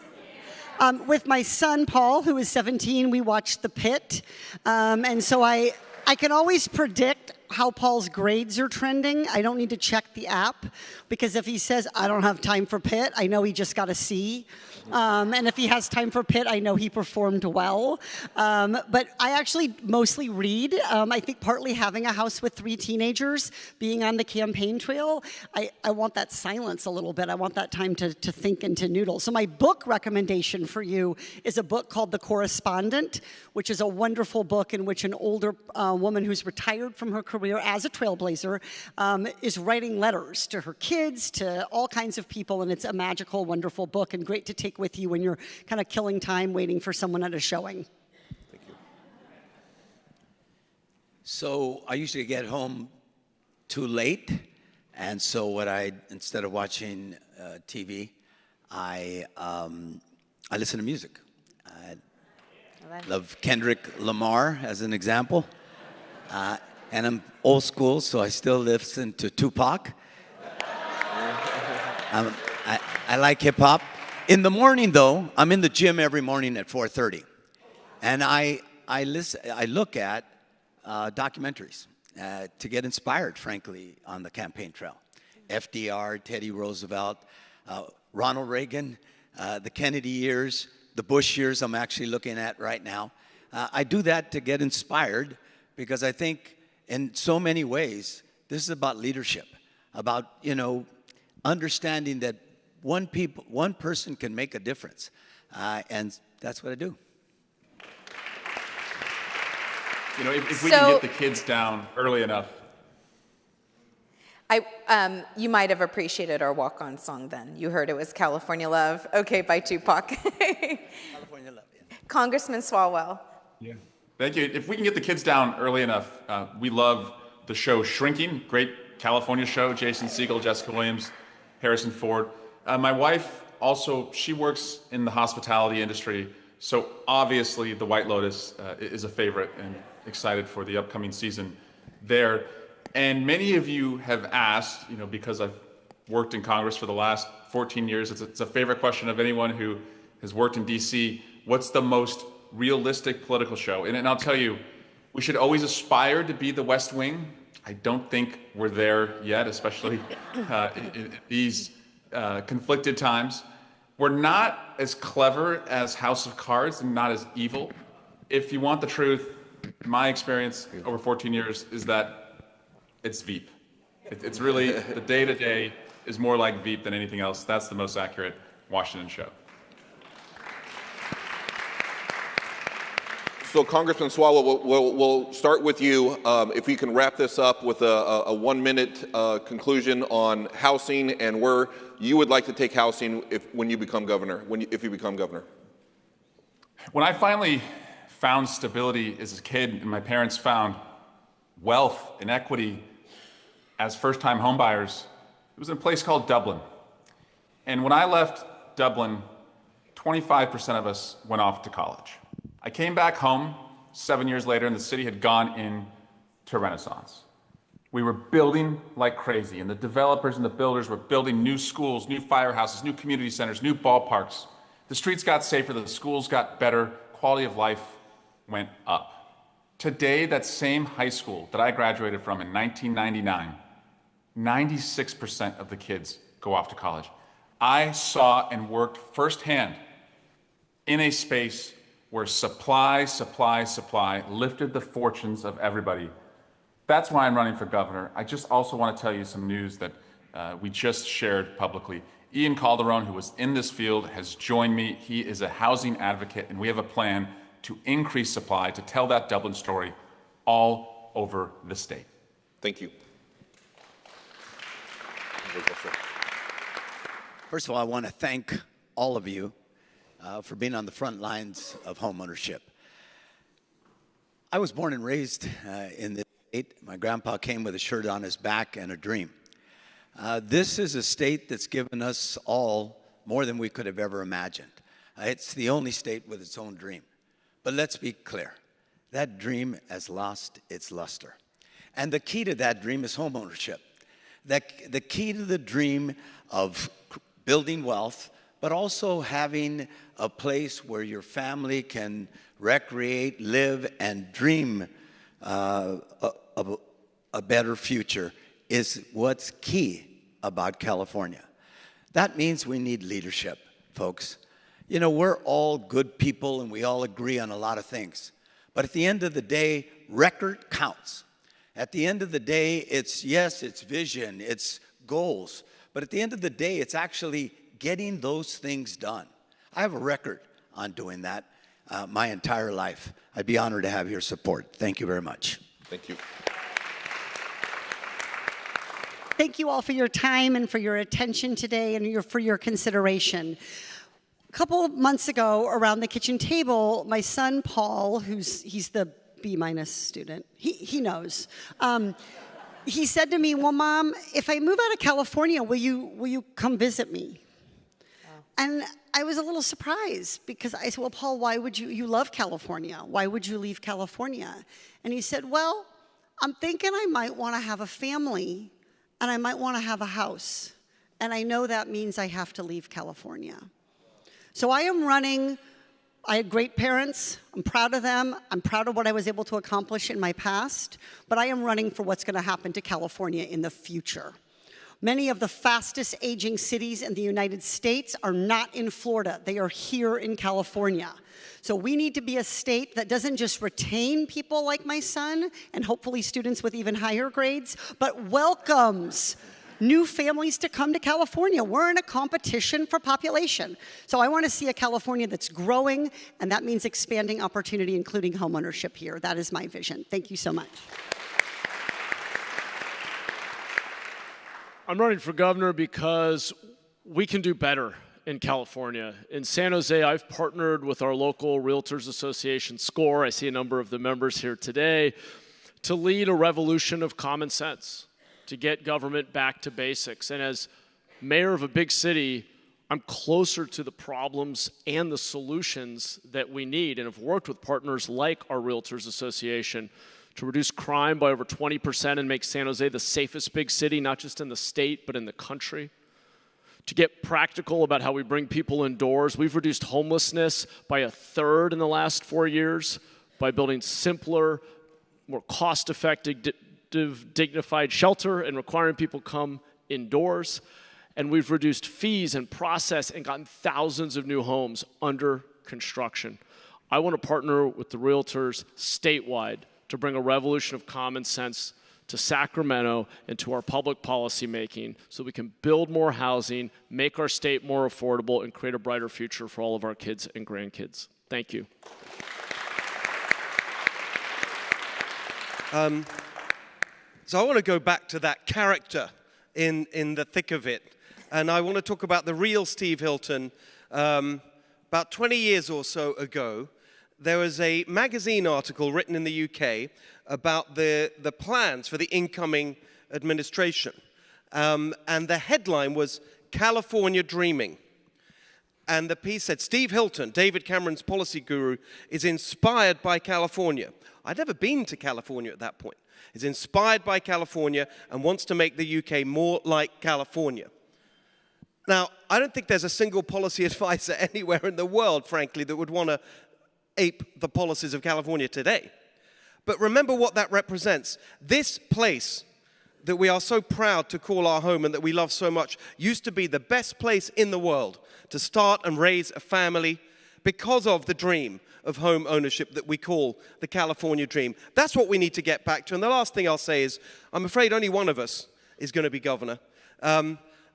With my son, Paul, who is 17, we watch The Pit. And so I can always predict how Paul's grades are trending. I don't need to check the app, because if he says, I don't have time for Pit, I know he just got a C. And if he has time for Pit, I know he performed well. But I actually mostly read. I think partly having a house with 3 teenagers, being on the campaign trail, I want that silence a little bit. I want that time to think and to noodle. So my book recommendation for you is a book called The Correspondent, which is a wonderful book in which an older woman who's retired from her career as a trailblazer is writing letters to her kids, to all kinds of people, and it's a magical, wonderful book and great to take with you when you're kind of killing time waiting for someone at a showing. Thank you. So I usually get home too late, and so instead of watching TV, I listen to music. I love Kendrick Lamar as an example, and I'm old school, so I still listen to Tupac. I like hip hop. In the morning, though, I'm in the gym every morning at 4:30, and I look at documentaries to get inspired, frankly, on the campaign trail. FDR, Teddy Roosevelt, Ronald Reagan, the Kennedy years, the Bush years I'm actually looking at right now. I do that to get inspired, because I think in so many ways this is about leadership, about understanding that one person can make a difference, and that's what I do. If we can get the kids down early enough. You might have appreciated our walk-on song then. You heard it was California Love, okay, by Tupac. California Love, yeah. Congressman Swalwell. Yeah. Thank you. If we can get the kids down early enough, we love the show Shrinking, great California show, Jason Segel, Jessica Williams, Harrison Ford. My wife also, she works in the hospitality industry, so obviously The White Lotus is a favorite, and excited for the upcoming season there. And many of you have asked, because I've worked in Congress for the last 14 years, it's a favorite question of anyone who has worked in DC, what's the most realistic political show? And I'll tell you, we should always aspire to be the West Wing. I don't think we're there yet, especially in these conflicted times. We're not as clever as House of Cards and not as evil. If you want the truth, my experience over 14 years is that it's Veep. It's really, the day-to-day is more like Veep than anything else. That's the most accurate Washington show. So Congressman Swalwell, we'll start with you. If we can wrap this up with a 1-minute conclusion on housing and where you would like to take housing when you become governor, if you become governor. When I finally found stability as a kid and my parents found wealth and equity as first-time homebuyers, it was in a place called Dublin. And when I left Dublin, 25% of us went off to college. I came back home 7 years later, and the city had gone into Renaissance. We were building like crazy, and the developers and the builders were building new schools, new firehouses, new community centers, new ballparks. The streets got safer, the schools got better, quality of life went up. Today, that same high school that I graduated from in 1999, 96% of the kids go off to college. I saw and worked firsthand in a space where supply lifted the fortunes of everybody. That's why I'm running for governor. I just also want to tell you some news that we just shared publicly. Ian Calderon, who was in this field, has joined me. He is a housing advocate, and we have a plan to increase supply, to tell that Dublin story all over the state. Thank you. First of all, I want to thank all of you for being on the front lines of homeownership. I was born and raised in this state. My grandpa came with a shirt on his back and a dream. This is a state that's given us all more than we could have ever imagined. It's the only state with its own dream. But let's be clear, that dream has lost its luster. And the key to that dream is homeownership. The key to the dream of building wealth, but also having a place where your family can recreate, live, and dream of a better future is what's key about California. That means we need leadership, folks. You know, we're all good people and we all agree on a lot of things. But at the end of the day, record counts. At the end of the day, it's vision, it's goals. But at the end of the day, it's actually getting those things done. I have a record on doing that my entire life. I'd be honored to have your support. Thank you very much. Thank you. Thank you all for your time and for your attention today and for your consideration. A couple of months ago, around the kitchen table, my son Paul, he's the B- student, he knows. He said to me, "Well, Mom, if I move out of California, will you come visit me?" Wow. And I was a little surprised because I said, "Well, Paul, why would you love California? Why would you leave California?" And he said, "Well, I'm thinking I might want to have a family and I might want to have a house. And I know that means I have to leave California." So I am running. I had great parents. I'm proud of them. I'm proud of what I was able to accomplish in my past. But I am running for what's going to happen to California in the future. Many of the fastest aging cities in the United States are not in Florida. They are here in California. So we need to be a state that doesn't just retain people like my son and hopefully students with even higher grades, but welcomes new families to come to California. We're in a competition for population. So I want to see a California that's growing, and that means expanding opportunity, including homeownership here. That is my vision. Thank you so much. I'm running for governor because we can do better in California. In San Jose, I've partnered with our local Realtors Association, C.A.R. I see a number of the members here today, to lead a revolution of common sense, to get government back to basics. And as mayor of a big city, I'm closer to the problems and the solutions that we need, and have worked with partners like our Realtors Association to reduce crime by over 20% and make San Jose the safest big city, not just in the state, but in the country. To get practical about how we bring people indoors, we've reduced homelessness by 1/3 in the last 4 years by building simpler, more cost-effective, dignified shelter and requiring people come indoors. And we've reduced fees and process and gotten thousands of new homes under construction. I want to partner with the realtors statewide to bring a revolution of common sense to Sacramento and to our public policy making so we can build more housing, make our state more affordable, and create a brighter future for all of our kids and grandkids. Thank you. So I want to go back to that character in the thick of it. And I want to talk about the real Steve Hilton. About 20 years or so ago, there was a magazine article written in the UK about the plans for the incoming administration. And the headline was California Dreaming. And the piece said, Steve Hilton, David Cameron's policy guru, is inspired by California. I'd never been to California at that point. Is inspired by California and wants to make the UK more like California. Now, I don't think there's a single policy advisor anywhere in the world, frankly, that would want to ape the policies of California today. But remember what that represents. This place that we are so proud to call our home and that we love so much used to be the best place in the world to start and raise a family because of the dream of home ownership that we call the California dream. That's what we need to get back to. And the last thing I'll say is, I'm afraid only one of us is going to be governor.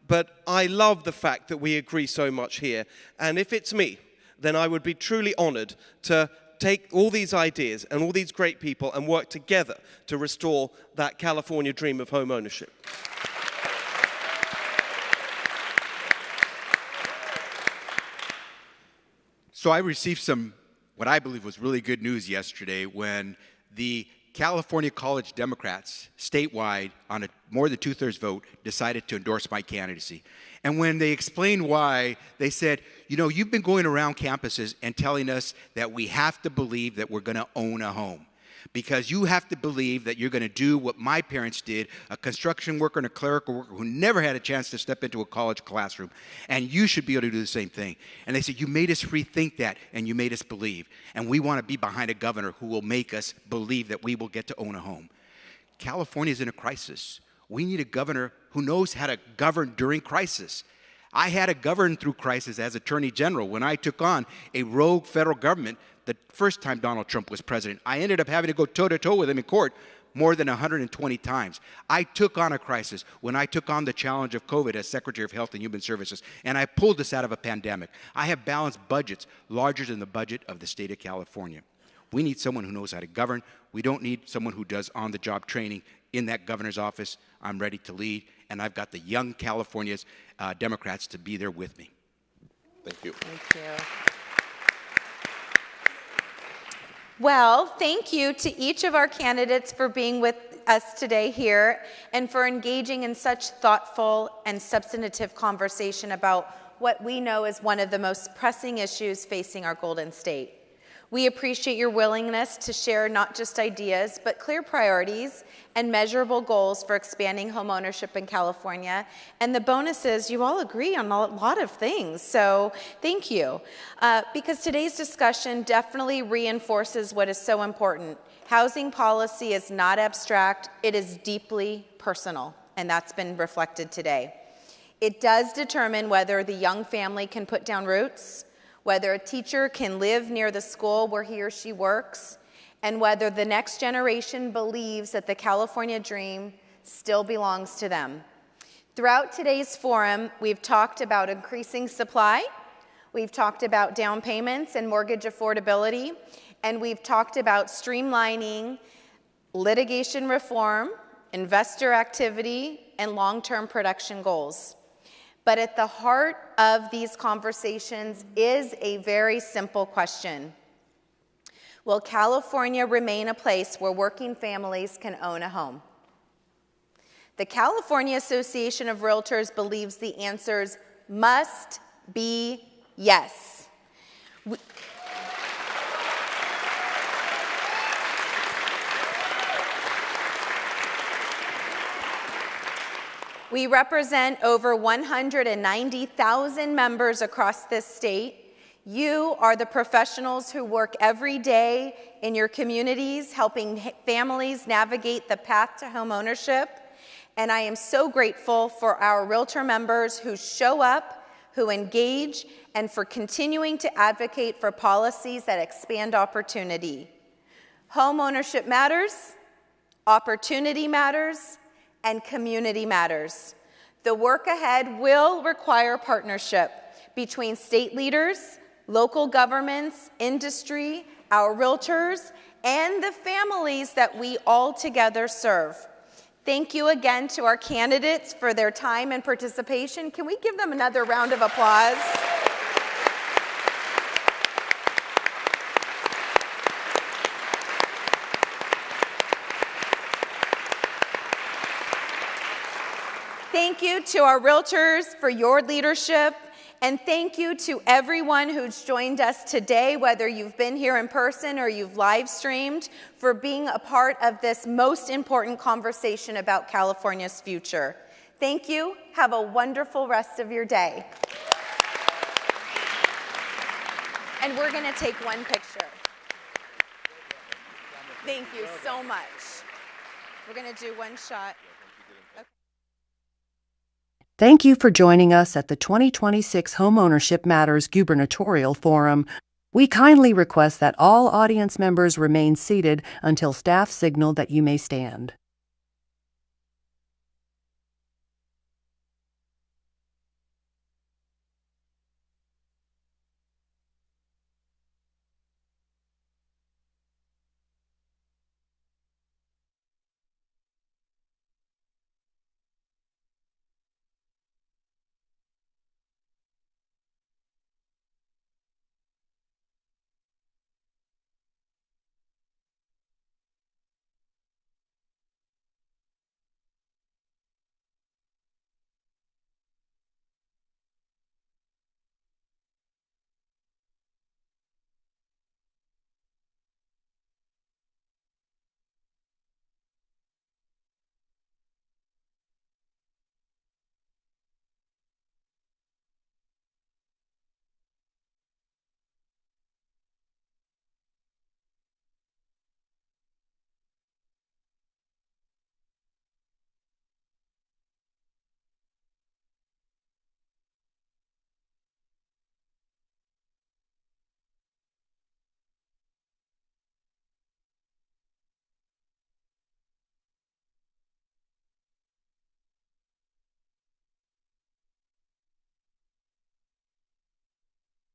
But I love the fact that we agree so much here. And if it's me, then I would be truly honored to take all these ideas and all these great people and work together to restore that California dream of home ownership. So I received some, what I believe was really good news yesterday when the California College Democrats statewide on a more than 2/3 vote decided to endorse my candidacy. And when they explained why, they said, you know, you've been going around campuses and telling us that we have to believe that we're going to own a home. Because you have to believe that you're going to do what my parents did, a construction worker and a clerical worker who never had a chance to step into a college classroom. And you should be able to do the same thing. And they said, you made us rethink that and you made us believe. And we want to be behind a governor who will make us believe that we will get to own a home. California is in a crisis. We need a governor who knows how to govern during crisis. I had to govern through crisis as Attorney General when I took on a rogue federal government the first time Donald Trump was president. I ended up having to go toe-to-toe with him in court more than 120 times. I took on a crisis when I took on the challenge of COVID as Secretary of Health and Human Services, and I pulled us out of a pandemic. I have balanced budgets larger than the budget of the state of California. We need someone who knows how to govern. We don't need someone who does on-the-job training in that governor's office. I'm ready to lead, and I've got the young California's Democrats to be there with me. Thank you. Thank you. Well, thank you to each of our candidates for being with us today here and for engaging in such thoughtful and substantive conversation about what we know is one of the most pressing issues facing our Golden State. We appreciate your willingness to share not just ideas, but clear priorities and measurable goals for expanding homeownership in California. And the bonus is you all agree on a lot of things, so thank you. Because today's discussion definitely reinforces what is so important. Housing policy is not abstract, it is deeply personal, and that's been reflected today. It does determine whether the young family can put down roots, whether a teacher can live near the school where he or she works, and whether the next generation believes that the California dream still belongs to them. Throughout today's forum, we've talked about increasing supply, we've talked about down payments and mortgage affordability, and we've talked about streamlining litigation reform, investor activity, and long-term production goals. But at the heart of these conversations is a very simple question. Will California remain a place where working families can own a home? The California Association of Realtors believes the answers must be yes. We represent over 190,000 members across this state. You are the professionals who work every day in your communities, helping families navigate the path to home ownership. And I am so grateful for our Realtor members who show up, who engage, and for continuing to advocate for policies that expand opportunity. Homeownership matters, opportunity matters, and community matters. The work ahead will require partnership between state leaders, local governments, industry, our realtors, and the families that we all together serve. Thank you again to our candidates for their time and participation. Can we give them another round of applause? Thank you to our realtors for your leadership, and thank you to everyone who's joined us today, whether you've been here in person or you've live streamed, for being a part of this most important conversation about California's future. Thank you. Have a wonderful rest of your day. And we're going to take one picture. Thank you so much. We're going to do one shot. Thank you for joining us at the 2026 Homeownership Matters Gubernatorial Forum. We kindly request that all audience members remain seated until staff signal that you may stand.